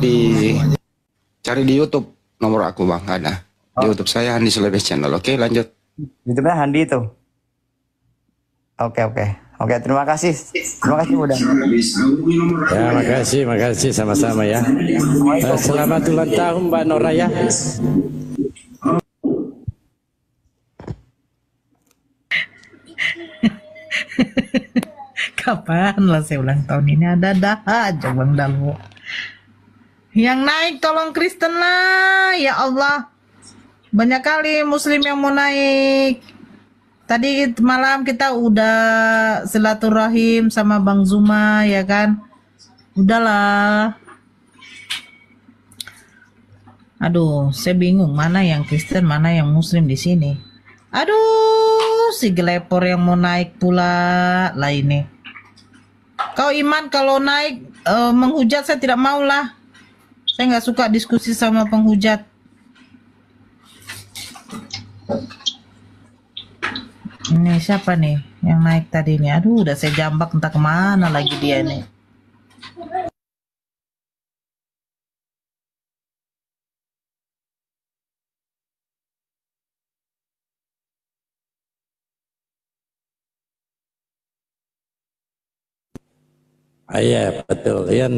cari di YouTube nomor aku Bang, ada. Di YouTube saya Handi Celebes Channel. Oke, lanjut. YouTube-nya Handi itu. Oke. Terima kasih Bunda. Ya, makasih sama-sama ya. Selamat ulang tahun Mbak Nora ya. Kapan lah saya ulang tahun ini, ada aja Bang Dalwo. Yang naik tolong Kristen lah, ya Allah. Banyak kali Muslim yang mau naik. Tadi malam kita udah silaturahim sama Bang Zuma ya kan. Udahlah. Aduh, saya bingung mana yang Kristen, mana yang Muslim di sini. Aduh, si gelepor yang mau naik pula lah ini. Kau Iman kalau naik menghujat saya tidak mau lah. Saya nggak suka diskusi sama penghujat. Ini siapa nih yang naik tadi nih? Aduh, udah saya jambak entah kemana lagi dia nih. Iya betul. Yang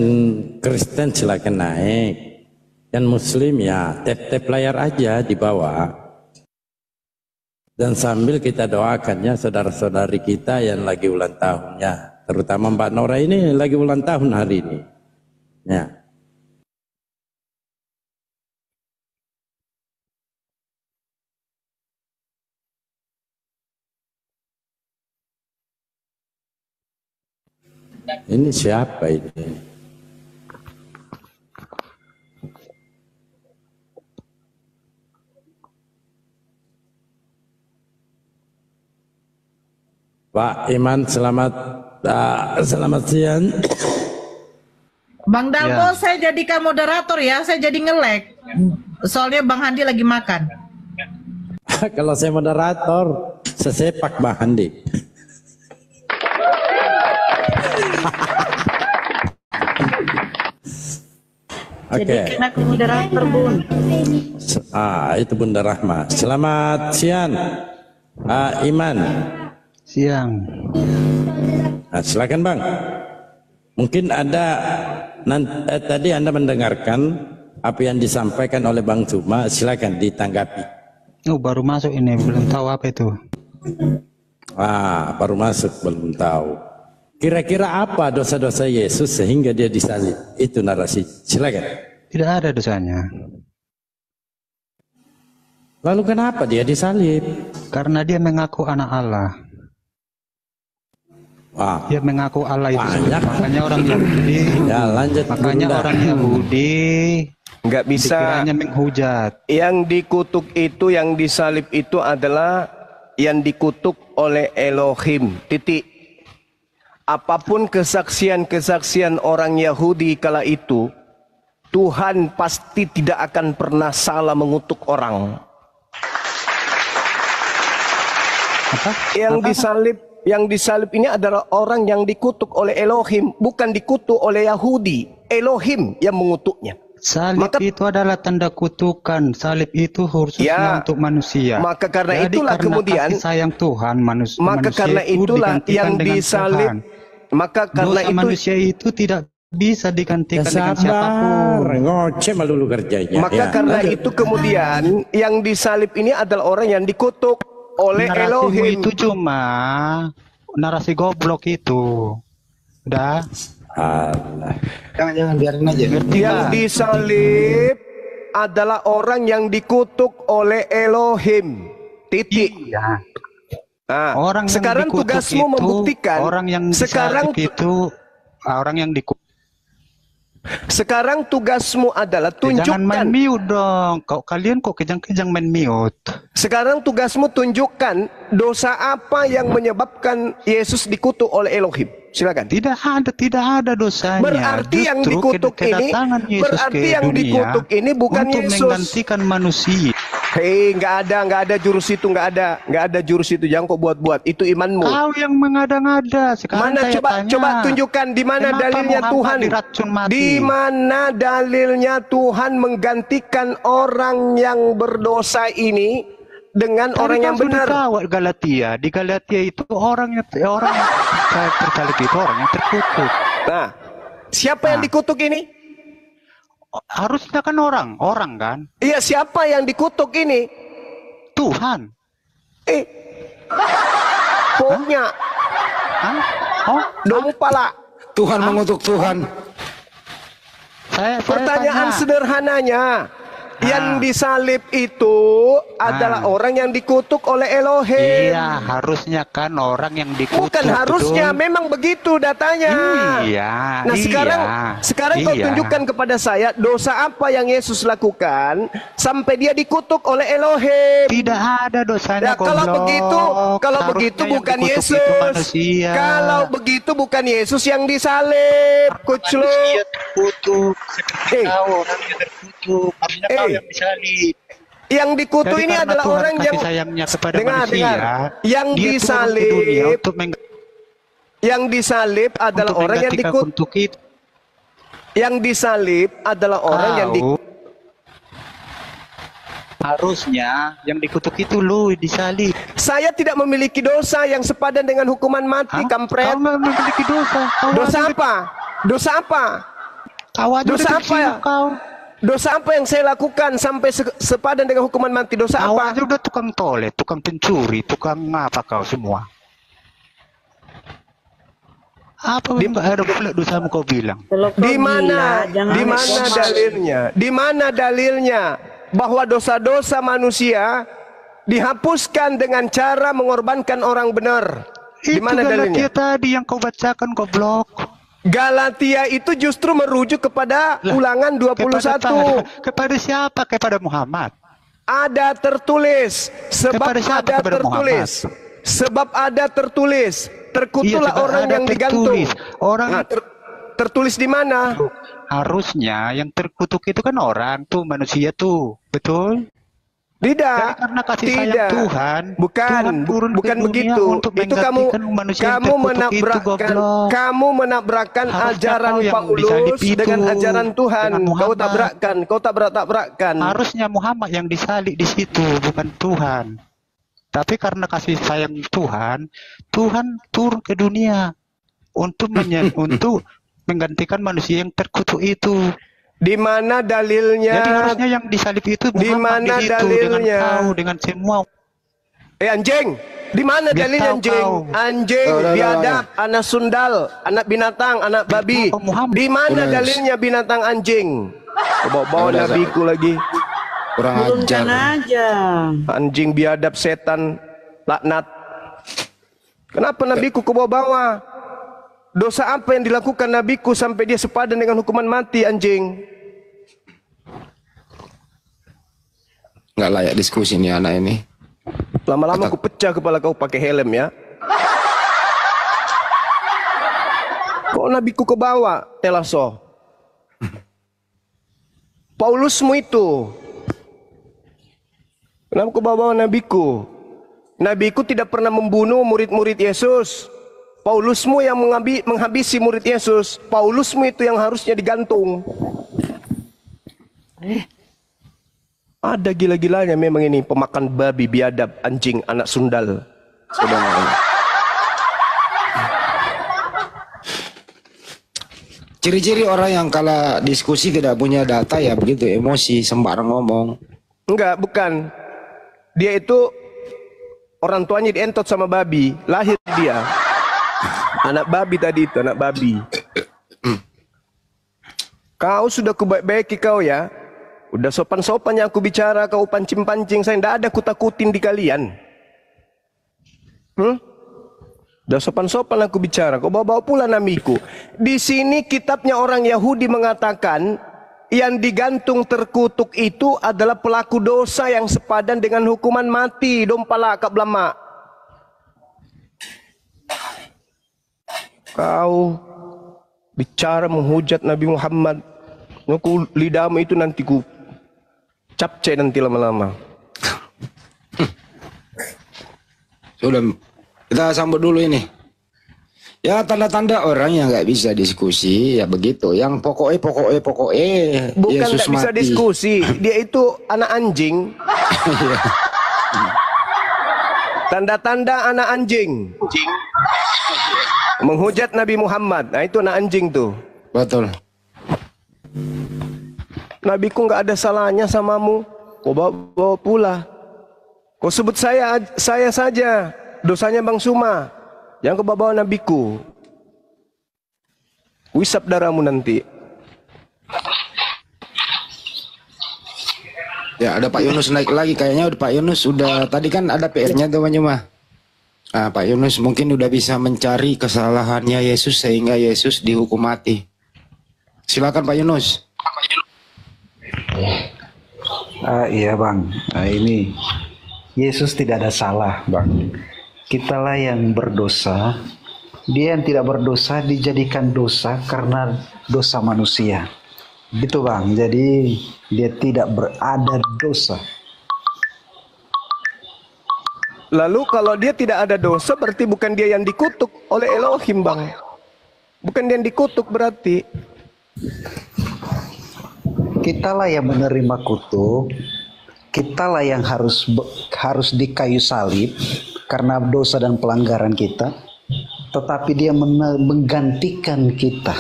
Kristen silakan naik. Yang Muslim ya tap layar aja di bawah. Dan sambil kita doakannya saudara-saudari kita yang lagi ulang tahunnya. Terutama Mbak Nora ini lagi ulang tahun hari ini. Ya. Ini siapa ini? Pak Iman, selamat siang. Bang Dalbo, saya jadikan moderator ya, saya jadi nge-lag. Soalnya Bang Handi lagi makan. Kalau saya moderator, sesepak Bang Handi. Oke. Jadikan aku moderator, Bun. Itu Bunda Rahma. Selamat siang, Iman. Siang. Silakan Bang. Mungkin ada tadi Anda mendengarkan apa yang disampaikan oleh Bang Zuma. Silakan ditanggapi. Oh, baru masuk ini, belum tahu apa itu. Baru masuk, belum tahu. Kira-kira apa dosa-dosa Yesus sehingga dia disalib? Itu narasi. Silakan. Tidak ada dosanya. Lalu kenapa dia disalib? Karena dia mengaku anak Allah. Dia mengaku Allah itu. Makanya orang Yahudi. Ya, lanjut. Makanya Bunda. orang Yahudi nggak bisa. Dikiranya menghujat. Yang dikutuk itu, yang disalib itu adalah yang dikutuk oleh Elohim. Titik. Apapun kesaksian-kesaksian orang Yahudi kala itu, Tuhan pasti tidak akan pernah salah mengutuk orang. Yang disalib ini adalah orang yang dikutuk oleh Elohim, bukan dikutuk oleh Yahudi. Elohim yang mengutuknya. Salib itu adalah tanda kutukan. Salib itu khususnya untuk manusia. Maka karena Jadi, itulah karena kemudian kasih sayang Tuhan maka manusia karena itu itulah digantikan yang dengan disalib. Tuhan. Maka karena Dosa manusia itu tidak bisa digantikan dengan siapapun. Ngoceh melulu kerjanya. Maka karena itu kemudian yang disalib ini adalah orang yang dikutuk oleh Narasimu Elohim. itu cuma narasi goblok itu. Udah. Jangan biarin aja. Yang disalib adalah orang yang dikutuk oleh Elohim. Titik. Iya. Nah, Orang yang sekarang dikutuk tugasmu itu, membuktikan. orang yang Sekarang disalib itu orang yang dikutuk. Sekarang tugasmu adalah Jangan main tunjukkan. mute dong. Kalian kok kejang-kejang main mute. Sekarang tugasmu tunjukkan dosa apa yang menyebabkan Yesus dikutuk oleh Elohim. Silakan. Tidak ada dosanya. Berarti yang Justru dikutuk ini, kedatangan Yesus berarti ke yang dunia dikutuk ini bukan untuk Yesus. menggantikan manusia. Hei, nggak ada jurus itu, nggak ada jurus itu. Jangan kok buat-buat. Itu imanmu. Kau yang mengada-ngada. Sekarang Mana saya coba tanya, tunjukkan di mana kenapa dalilnya Muhammad Tuhan? diracun mati? Di mana dalilnya Tuhan menggantikan orang yang berdosa ini dengan orang yang benar? Kawat Galatia. Di Galatia itu orang yang tersalib itu orang yang terkutuk. Nah, siapa yang dikutuk ini? Harusnya kan orang kan? Iya, siapa yang dikutuk ini? Tuhan. Pokoknya. Dong pala. Tuhan mengutuk Tuhan. Pertanyaan sederhananya, yang disalib itu adalah orang yang dikutuk oleh Elohim. Iya, harusnya kan orang yang dikutuk. Bukan harusnya, betul. memang begitu datanya. Iya. Nah, sekarang kau tunjukkan kepada saya dosa apa yang Yesus lakukan sampai dia dikutuk oleh Elohim. Tidak ada dosanya. Nah, kalau begitu bukan Yesus. Kalau begitu bukan Yesus yang disalib, kuclu. Terkutuk seperti kau orang yang terkutuk. Harusnya kau yang disalib. Yang dikutuk Jadi ini karena adalah Tuhan orang kasih yang sayangnya kepada dengar, manusia, yang dia turun ke dunia disalib. untuk Yang disalib adalah orang yang dikutuk. Yang disalib adalah orang yang harusnya yang dikutuk itu lu disalib. Saya tidak memiliki dosa yang sepadan dengan hukuman mati, kampret. Kau memiliki dosa. Dosa apa? Dosa apa? Dosa apa ya? Dosa apa yang saya lakukan sampai sepadan dengan hukuman mati? Dosa apa? Kau udah tukang tole, tukang pencuri, tukang apa kau semua? Apa enggak ada pula dosamu kau bilang? Di mana dalilnya? Di mana dalilnya bahwa dosa-dosa manusia dihapuskan dengan cara mengorbankan orang benar? Di mana dalilnya? Galatia tadi yang kau bacakan goblok. Galatia itu justru merujuk kepada Ulangan 21. Kepada siapa? Kepada Muhammad. Ada tertulis, sebab ada tertulis. Sebab ada tertulis, terkutuklah orang yang digantung. Orang tertulis di mana? Harusnya yang terkutuk itu kan orang tuh, manusia tuh, betul? Tidak. Jadi karena kasih sayang Tuhan, bukan begitu. Itu kamu menabrakkan ajaran Paulus dengan ajaran Tuhan. Kau tabrakkan. Harusnya Muhammad yang disalib di situ, bukan Tuhan. Tapi karena kasih sayang Tuhan, Tuhan turun ke dunia untuk menggantikan manusia yang terkutuk itu. Di mana dalilnya? Jadi harusnya yang disalib itu di mana dalilnya? Dengan kau, dengan semua. Anjing, di mana dalilnya anjing? Anjing, biadab, anak sundal, anak binatang, anak babi. Di mana dalilnya binatang anjing? Bawa nabiku lagi. Kurang ajar. aja. Anjing biadab setan laknat. Kenapa nabiku kau bawa-bawa? Dosa apa yang dilakukan nabiku sampai dia sepadan dengan hukuman mati, anjing? Nggak layak diskusi nih anak ini. Lama-lama aku pecah kepala kau pakai helm ya. Kok nabiku ke bawah, telaso? Paulusmu itu. Kenapa kau bawa nabiku? Nabiku tidak pernah membunuh murid-murid Yesus. Paulusmu yang menghabisi murid Yesus. Paulusmu itu yang harusnya digantung. Ada gila-gilanya memang ini, pemakan babi, biadab, anjing, anak sundal. Saudara. Ciri-ciri orang yang kalau diskusi tidak punya data ya begitu, emosi, sembarang ngomong. Enggak, bukan. Dia itu orang tuanya dientot sama babi, lahir dia. Anak babi tadi itu, anak babi. Kau sudah kubaik-baiki kau ya. Udah sopan-sopan yang aku bicara, kau pancing-pancing. Saya tidak ada kutakutin di kalian. Udah sopan-sopan aku bicara, kau bawa-bawa pula namiku. Di sini kitabnya orang Yahudi mengatakan yang digantung terkutuk itu adalah pelaku dosa yang sepadan dengan hukuman mati. Dompala kak belama. Kau bicara menghujat Nabi Muhammad. Aku lidahmu itu nanti ku capce nanti lama-lama. Sudah, kita sambut dulu ini. Ya tanda-tanda orang yang nggak bisa diskusi ya begitu. Yang pokoknya Bukan Yesus tak bisa mati. diskusi, dia itu anak anjing. Tanda-tanda anak anjing. Menghujat Nabi Muhammad. Nah itu anak anjing tuh. Betul. Nabiku nggak ada salahnya samamu. Kau bawa pula. Kau sebut saya saja. Dosanya Bang Suma. Yang kau bawa nabiku. Wisap darahmu nanti. Ya ada Pak Yunus naik lagi kayaknya. Pak Yunus sudah tadi kan ada PR-nya tuh Bang. Pak Yunus mungkin udah bisa mencari kesalahannya Yesus sehingga Yesus dihukum mati. Silakan Pak Yunus. Iya Bang, ini Yesus tidak ada salah Bang. Kitalah yang berdosa. Dia yang tidak berdosa dijadikan dosa karena dosa manusia. Gitu Bang, jadi dia tidak berada dosa. Lalu kalau dia tidak ada dosa berarti bukan dia yang dikutuk oleh Elohim Bang. Bukan dia yang dikutuk berarti. Kitalah yang menerima kutuk. Kitalah yang harus di kayu salib karena dosa dan pelanggaran kita. Tetapi dia menggantikan kita.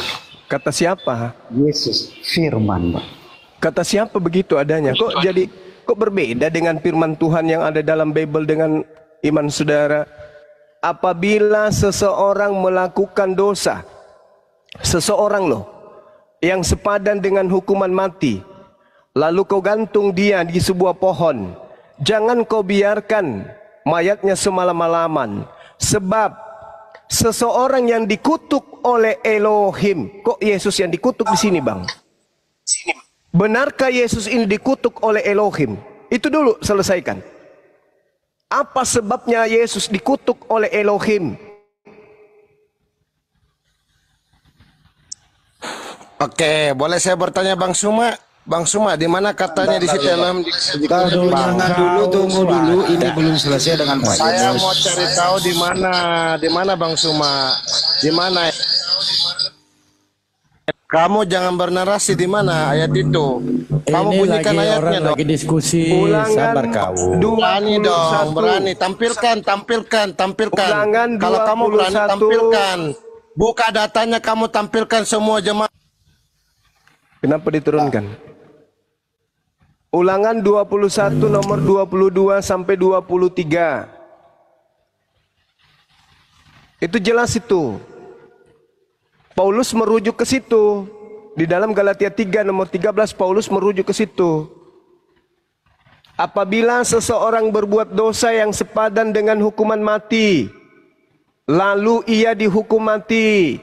Kata siapa? Yesus, firman Bang. Kata siapa begitu adanya? Kok berbeda dengan firman Tuhan yang ada dalam Bible dengan iman saudara? Apabila seseorang melakukan dosa, seseorang loh, yang sepadan dengan hukuman mati, lalu kau gantung dia di sebuah pohon, jangan kau biarkan mayatnya semalam-malaman, sebab seseorang yang dikutuk oleh Elohim. Kok Yesus yang dikutuk di sini Bang? Benarkah Yesus ini dikutuk oleh Elohim? Itu dulu selesaikan. Apa sebabnya Yesus dikutuk oleh Elohim? Oke, boleh saya bertanya Bang Suma? Bang Suma, di mana katanya di situ Elohim? Jangan dulu, tunggu dulu. Ini belum selesai dengan Pak Yunus. Saya mau cari tahu di mana Bang Suma? Di mana? Kamu jangan bernarasi di mana ayat itu. Kamu Ini bunyikan lagi ayatnya orang dong. lagi diskusi, sabar kau. Berani dong, berani. Tampilkan. Ulangan Kalau kamu berani 21. tampilkan. Buka datanya, kamu tampilkan semua jemaah. Kenapa diturunkan? Ulangan 21 nomor 22 sampai 23. Itu jelas itu. Paulus merujuk ke situ. Di dalam Galatia 3 nomor 13 Paulus merujuk ke situ. Apabila seseorang berbuat dosa yang sepadan dengan hukuman mati, lalu ia dihukum mati,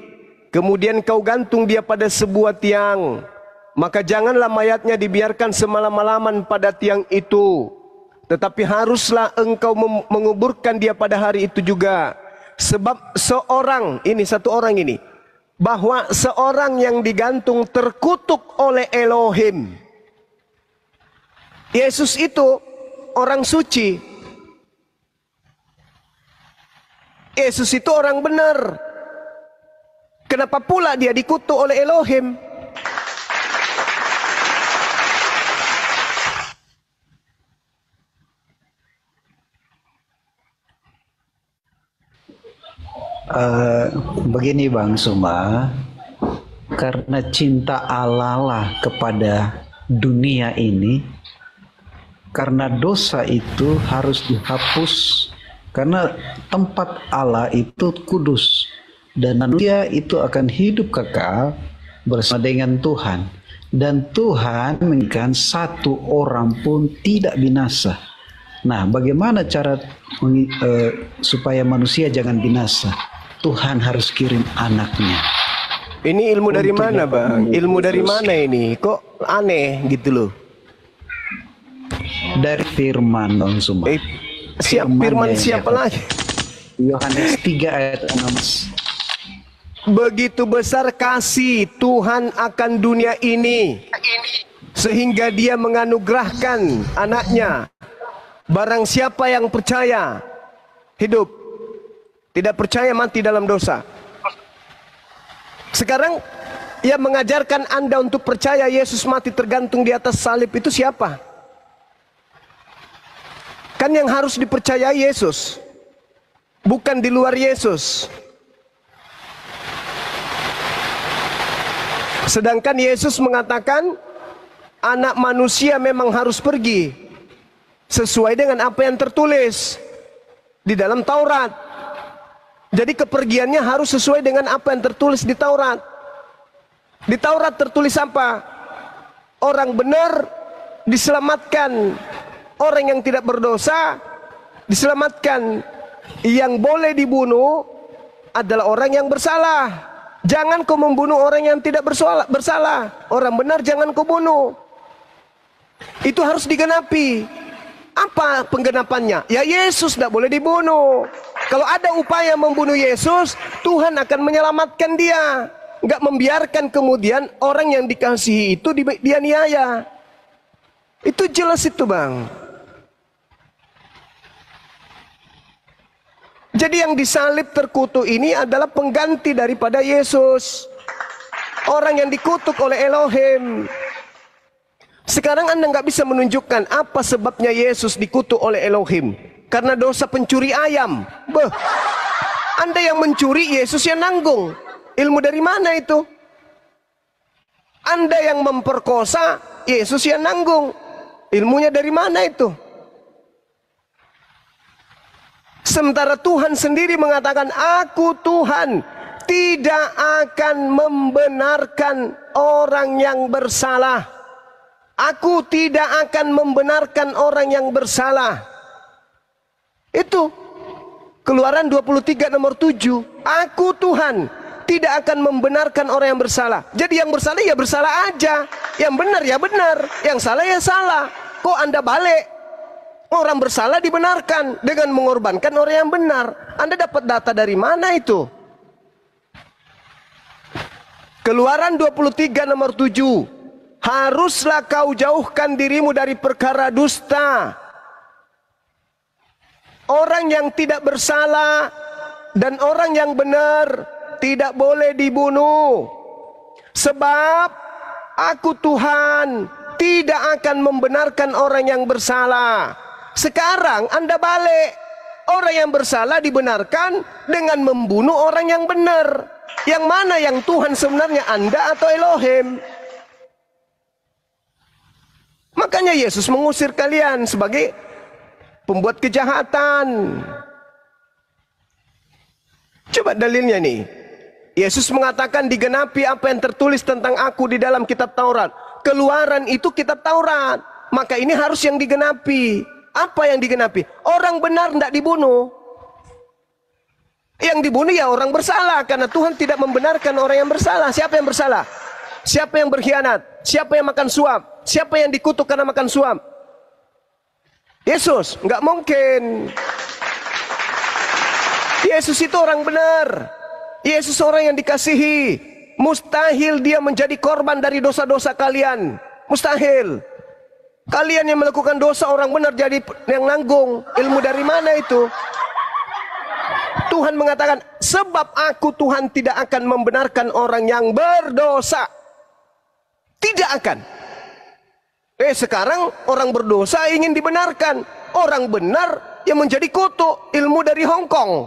kemudian kau gantung dia pada sebuah tiang, maka janganlah mayatnya dibiarkan semalam-malaman pada tiang itu, tetapi haruslah engkau menguburkan dia pada hari itu juga. Sebab satu orang ini, bahwa seorang yang digantung terkutuk oleh Elohim. Yesus itu orang suci. Yesus itu orang benar. Kenapa pula dia dikutuk oleh Elohim? Begini Bang Suma, karena cinta Allah lah kepada dunia ini, karena dosa itu harus dihapus, karena tempat Allah itu kudus dan manusia itu akan hidup kekal bersama dengan Tuhan, dan Tuhan menginginkan satu orang pun tidak binasa. Nah, bagaimana cara supaya manusia jangan binasa? Tuhan harus kirim anaknya. Ini ilmu dari mana, Bang? Ilmu dari mana ini? Kok aneh gitu loh? Dari firman, Bang Suma. Firman siapa lagi? Yohanes 3 ayat 6. Begitu besar kasih Tuhan akan dunia ini, sehingga dia menganugerahkan anaknya. Barang siapa yang percaya, hidup. Tidak percaya mati dalam dosa. Sekarang yang mengajarkan Anda untuk percaya Yesus mati tergantung di atas salib itu siapa? Kan yang harus dipercayai Yesus, bukan di luar Yesus. Sedangkan Yesus mengatakan anak manusia memang harus pergi sesuai dengan apa yang tertulis di dalam Taurat. Jadi kepergiannya harus sesuai dengan apa yang tertulis di Taurat. Di Taurat tertulis apa? Orang benar diselamatkan, orang yang tidak berdosa diselamatkan. Yang boleh dibunuh adalah orang yang bersalah. Jangan kau membunuh orang yang tidak bersalah. Orang benar jangan kau bunuh. Itu harus digenapi. Apa penggenapannya? Ya Yesus tidak boleh dibunuh. Kalau ada upaya membunuh Yesus, Tuhan akan menyelamatkan dia. Nggak membiarkan kemudian orang yang dikasihi itu dianiaya. Itu jelas itu, Bang. Jadi yang disalib terkutuk ini adalah pengganti daripada Yesus. Orang yang dikutuk oleh Elohim. Sekarang Anda nggak bisa menunjukkan apa sebabnya Yesus dikutuk oleh Elohim. Karena dosa pencuri ayam. Beh, Anda yang mencuri, Yesus yang nanggung. Ilmu dari mana itu? Anda yang memperkosa, Yesus yang nanggung. Ilmunya dari mana itu? Sementara Tuhan sendiri mengatakan, aku Tuhan tidak akan membenarkan orang yang bersalah. Aku tidak akan membenarkan orang yang bersalah. Itu Keluaran 23 nomor 7. Aku Tuhan tidak akan membenarkan orang yang bersalah. Jadi yang bersalah ya bersalah aja, yang benar ya benar, yang salah ya salah. Kok Anda balik? Orang bersalah dibenarkan dengan mengorbankan orang yang benar. Anda dapat data dari mana itu? Keluaran 23 nomor 7. Haruslah kau jauhkan dirimu dari perkara dusta. Orang yang tidak bersalah dan orang yang benar tidak boleh dibunuh. Sebab aku Tuhan tidak akan membenarkan orang yang bersalah. Sekarang Anda balik. Orang yang bersalah dibenarkan dengan membunuh orang yang benar. Yang mana yang Tuhan sebenarnya, Anda atau Elohim? Makanya Yesus mengusir kalian sebagai pembuat kejahatan. Coba dalilnya nih. Yesus mengatakan digenapi apa yang tertulis tentang aku di dalam kitab Taurat. Keluaran itu kitab Taurat. Maka ini harus yang digenapi. Apa yang digenapi? Orang benar tidak dibunuh. Yang dibunuh ya orang bersalah. Karena Tuhan tidak membenarkan orang yang bersalah. Siapa yang bersalah? Siapa yang berkhianat? Siapa yang makan suap? Siapa yang dikutuk karena makan suap? Yesus, nggak mungkin. Yesus itu orang benar. Yesus orang yang dikasihi. Mustahil dia menjadi korban dari dosa-dosa kalian. Mustahil. Kalian yang melakukan dosa, orang benar jadi yang nanggung. Ilmu dari mana itu? Tuhan mengatakan, sebab aku Tuhan tidak akan membenarkan orang yang berdosa. Tidak akan. Sekarang orang berdosa ingin dibenarkan. Orang benar yang menjadi kutu, ilmu dari Hong Kong.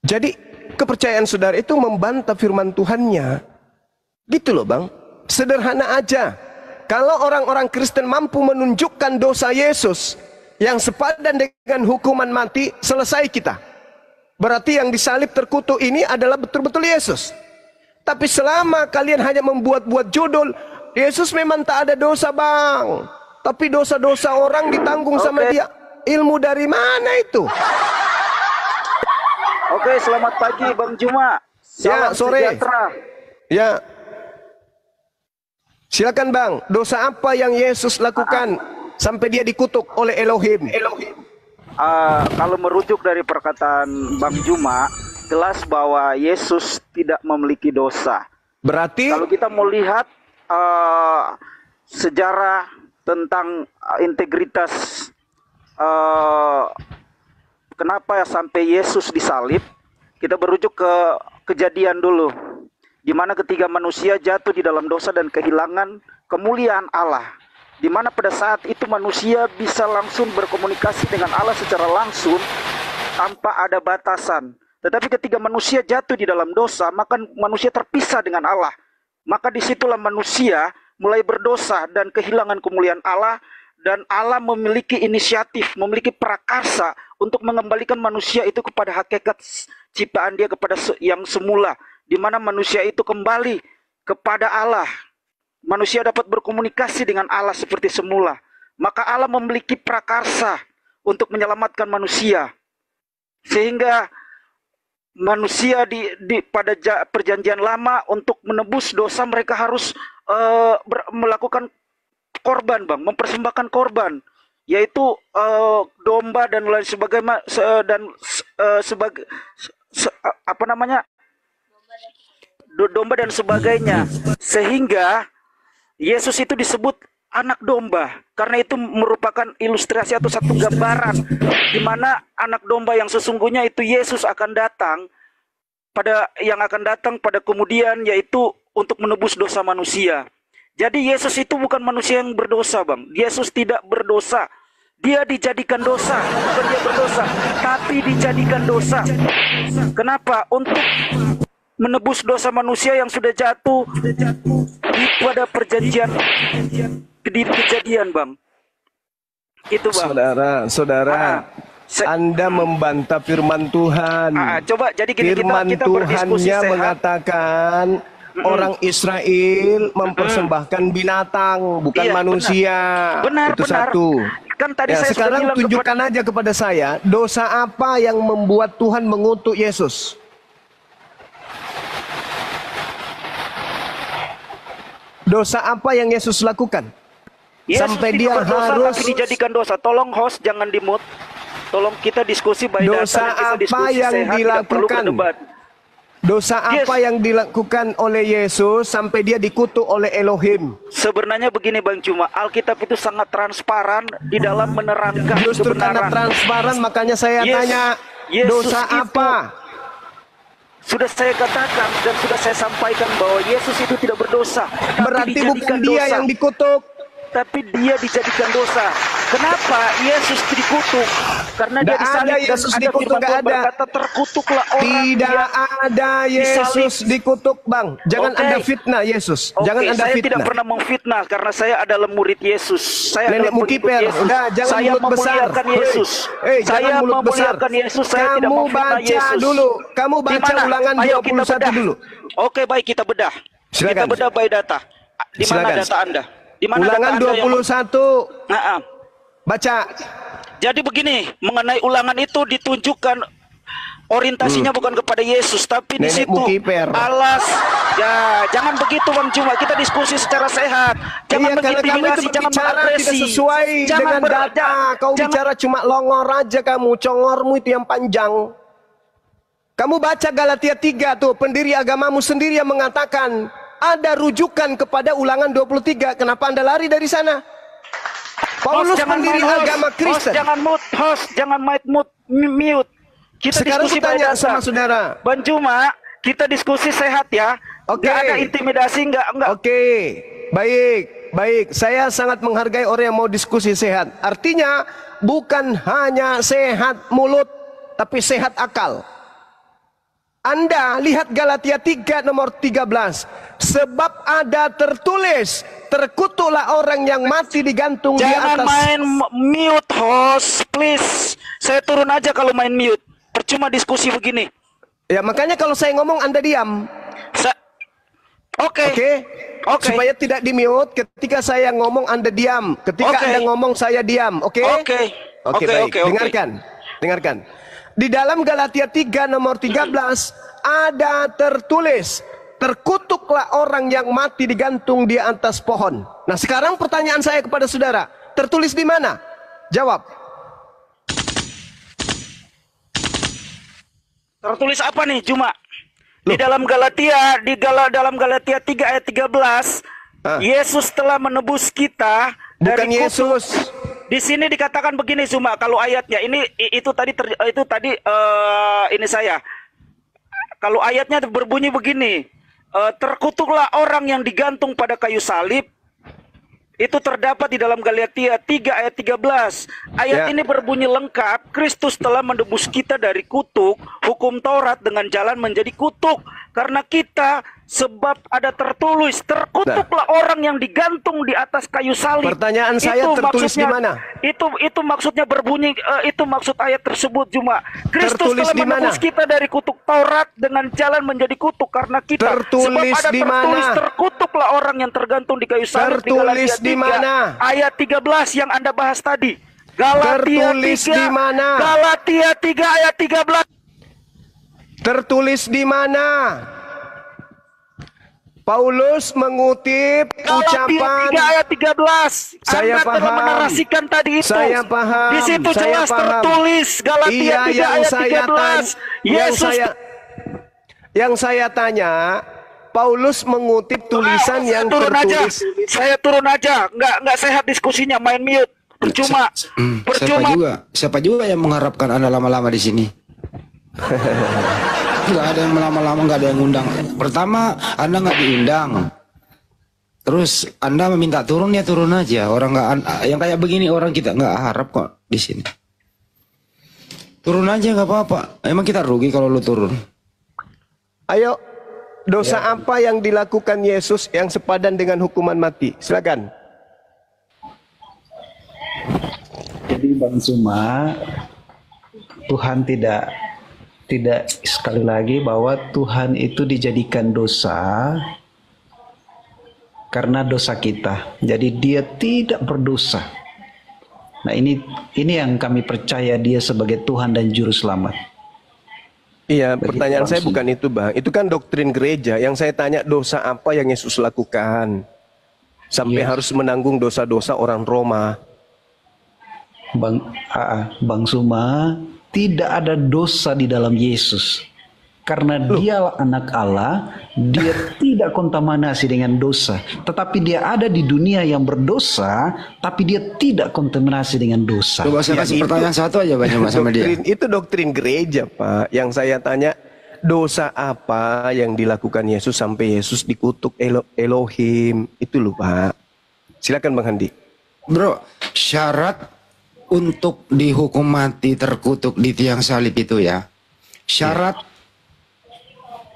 Jadi kepercayaan saudara itu membantah firman Tuhannya. Gitu loh bang. Sederhana aja. Kalau orang-orang Kristen mampu menunjukkan dosa Yesus yang sepadan dengan hukuman mati, selesai kita. Berarti yang disalib terkutuk ini adalah betul-betul Yesus. Tapi selama kalian hanya membuat-buat judul, Yesus memang tak ada dosa bang, tapi dosa-dosa orang ditanggung sama dia. Ilmu dari mana itu? Oke, selamat pagi Bang Juma. Ya, Salam sore. sejahtera. Ya. Silakan bang, dosa apa yang Yesus lakukan sampai dia dikutuk oleh Elohim? Kalau merujuk dari perkataan Bang Juma, jelas bahwa Yesus tidak memiliki dosa. Berarti kalau kita mau lihat sejarah tentang integritas, kenapa sampai Yesus disalib, kita berujuk ke kejadian dulu, di mana ketiga manusia jatuh di dalam dosa dan kehilangan kemuliaan Allah. Di mana pada saat itu manusia bisa langsung berkomunikasi dengan Allah secara langsung tanpa ada batasan. Tetapi ketika manusia jatuh di dalam dosa, maka manusia terpisah dengan Allah. Maka disitulah manusia mulai berdosa dan kehilangan kemuliaan Allah. Dan Allah memiliki inisiatif, memiliki prakarsa untuk mengembalikan manusia itu kepada hakikat ciptaan dia, kepada yang semula. Di mana manusia itu kembali kepada Allah. Manusia dapat berkomunikasi dengan Allah seperti semula. Maka Allah memiliki prakarsa untuk menyelamatkan manusia. Sehingga manusia pada perjanjian lama untuk menebus dosa mereka harus melakukan korban bang, mempersembahkan korban, yaitu domba dan lain sebagainya domba dan sebagainya, sehingga Yesus itu disebut anak domba karena itu merupakan ilustrasi atau satu gambaran di mana anak domba yang sesungguhnya itu Yesus akan datang pada kemudian, yaitu untuk menebus dosa manusia. Jadi Yesus itu bukan manusia yang berdosa bang. Yesus tidak berdosa. Dia dijadikan dosa. Bukan dia berdosa, tapi dijadikan dosa. Kenapa? Untuk menebus dosa manusia yang sudah jatuh pada perjanjian di kejadian bang. Itu bang. Saudara, Anda membantah firman Tuhan. Coba jadi gini, firman kita berdiskusi Tuhannya sehat. mengatakan orang Israel mempersembahkan binatang, bukan manusia. Benar. Itu satu. Kan tadi saya sekarang sudah bilang tunjukkan aja kepada saya, dosa apa yang membuat Tuhan mengutuk Yesus? Dosa apa yang Yesus lakukan? Yesus Sampai tidak dia berdosa, harus tapi dijadikan dosa. Tolong host jangan di-mute. Tolong kita diskusi by dosa data dan kita apa diskusi yang sehat, tidak perlu dilakukan? berdebat. Dosa apa yang dilakukan oleh Yesus sampai dia dikutuk oleh Elohim? Sebenarnya begini Bang Cuma, Alkitab itu sangat transparan di dalam menerangkan Justru karena kebenaran. transparan makanya saya tanya, dosa apa? Sudah saya katakan dan sudah saya sampaikan bahwa Yesus itu tidak berdosa. Berarti bukan dia yang dikutuk, tapi dia dijadikan dosa. Kenapa Yesus dikutuk? Karena dia disalib dan Yesus ada dikutuk, firman nggak Tuhan ada. berkata terkutuklah orang Tidak yang ada Yesus dikutuk, Bang. Jangan Oke. Anda fitnah Yesus. Jangan Anda saya fitnah. tidak pernah memfitnah karena saya adalah murid Yesus. Saya Nenek adalah pengikut Mukiper, Yesus. udah jangan Saya mulut besar. memuliakan Yesus. Jangan Saya mulut besar. memuliakan Yesus. Saya tidak Kamu memfitnah baca Yesus. dulu. Kamu Di baca mana? Ulangan Ayo kita 21 bedah. dulu. Oke, baik kita bedah. Silakan. Kita bedah by data. Di mana Silakan. data Anda? Di mana Ulangan data Anda 21. Baca. Jadi begini, mengenai ulangan itu ditunjukkan orientasinya bukan kepada Yesus, tapi di Nenek situ Mukiper. alas. Ya, jangan begitu Bang Cuma. Kita diskusi secara sehat. Jangan Karena kamu itu mengintimidasi, jangan berbicara mengagresi. tidak sesuai Jangan dengan data. Kau bicara cuma longor aja kamu. Congormu itu yang panjang. Kamu baca Galatia 3 tuh. Pendiri agamamu sendiri yang mengatakan ada rujukan kepada Ulangan 23. Kenapa Anda lari dari sana? Paulus pendiri agama Kristen. Host jangan mute. Kita Sekarang diskusi tanya baik sama saudara. Bang Juma, kita diskusi sehat ya. Oke. Nggak ada intimidasi, enggak. Oke. Baik. Saya sangat menghargai orang yang mau diskusi sehat. Artinya bukan hanya sehat mulut, tapi sehat akal. Anda lihat Galatia 3 nomor 13. Sebab ada tertulis, terkutuklah orang yang mati digantung di atas. Jangan main mute, host, please. Saya turun aja kalau main mute. Percuma diskusi begini. Ya makanya kalau saya ngomong Anda diam. Oke. Supaya tidak di mute. Ketika saya ngomong Anda diam. Ketika Anda ngomong saya diam. Oke. Baik. Dengarkan. Di dalam Galatia 3 nomor 13 ada tertulis, terkutuklah orang yang mati digantung di atas pohon. Nah sekarang pertanyaan saya kepada saudara, tertulis di mana? Jawab. Tertulis apa nih, Juma? Di dalam Galatia, dalam Galatia 3 ayat 13, Yesus telah menebus kita dari kutuk. Yesus. Di sini dikatakan begini, Juma, kalau ayatnya itu tadi ini saya. Kalau ayatnya berbunyi begini, terkutuklah orang yang digantung pada kayu salib. Itu terdapat di dalam Galatia 3 ayat 13. Ayat ini berbunyi lengkap, Kristus telah menebus kita dari kutuk, hukum Taurat dengan jalan menjadi kutuk. Karena kita, sebab ada tertulis, terkutuklah orang yang digantung di atas kayu salib. Pertanyaan saya, tertulis di mana? Itu maksudnya berbunyi, itu maksud ayat tersebut, Juma. Kristus telah menebus kita dari kutuk Taurat dengan jalan menjadi kutuk karena kita. Tertulis sebab ada di tertulis, mana? Terkutuklah orang yang tergantung di kayu salib. Tertulis di mana? Ayat 13 yang Anda bahas tadi. Galatia Tertulis 3, di mana? Galatia 3 ayat 13. Tertulis di mana? Paulus mengutip ucapan 3 ayat 13. Saya Anda paham. telah menarasikan tadi itu. Saya paham. Di situ Saya jelas paham. tertulis Galatia 3 ayat 13. Yang saya tanya, Paulus mengutip tulisan yang tertulis. Saya turun aja. Nggak sehat diskusinya, main mute. Percuma. Siapa juga yang mengharapkan Anda lama-lama di sini? Nggak ada yang lama-lama, nggak ada yang undang. Pertama, Anda nggak diundang. Terus Anda meminta turun, ya turun aja. Orang nggak, yang kayak begini orang kita nggak harap kok di sini. Turun aja nggak apa-apa. Emang kita rugi kalau lu turun. Ayo, dosa apa yang dilakukan Yesus yang sepadan dengan hukuman mati? Silakan. Jadi Bang Suma, Tuhan tidak sekali lagi bahwa Tuhan itu dijadikan dosa karena dosa kita. Jadi dia tidak berdosa. Nah ini yang kami percaya dia sebagai Tuhan dan Juru Selamat. Iya, pertanyaan saya bukan itu, Bang. Itu kan doktrin gereja. Yang saya tanya, dosa apa yang Yesus lakukan sampai harus menanggung dosa-dosa orang Roma? Bang Suma, tidak ada dosa di dalam Yesus. Karena dialah anak Allah, dia tidak kontaminasi dengan dosa. Tetapi dia ada di dunia yang berdosa, tapi dia tidak kontaminasi dengan dosa. Coba saya kasih pertanyaan satu aja banyak sama dia. Itu doktrin gereja, Pak. Yang saya tanya, dosa apa yang dilakukan Yesus sampai Yesus dikutuk Elohim? Itu loh, Pak. Silakan Bang Handi. Bro, syarat untuk dihukum mati terkutuk di tiang salib itu ya. Syarat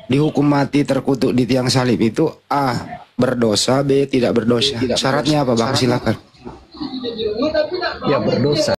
dihukum mati terkutuk di tiang salib itu A, berdosa, B, tidak berdosa. Syaratnya apa, Bang? Silakan. Ya berdosa.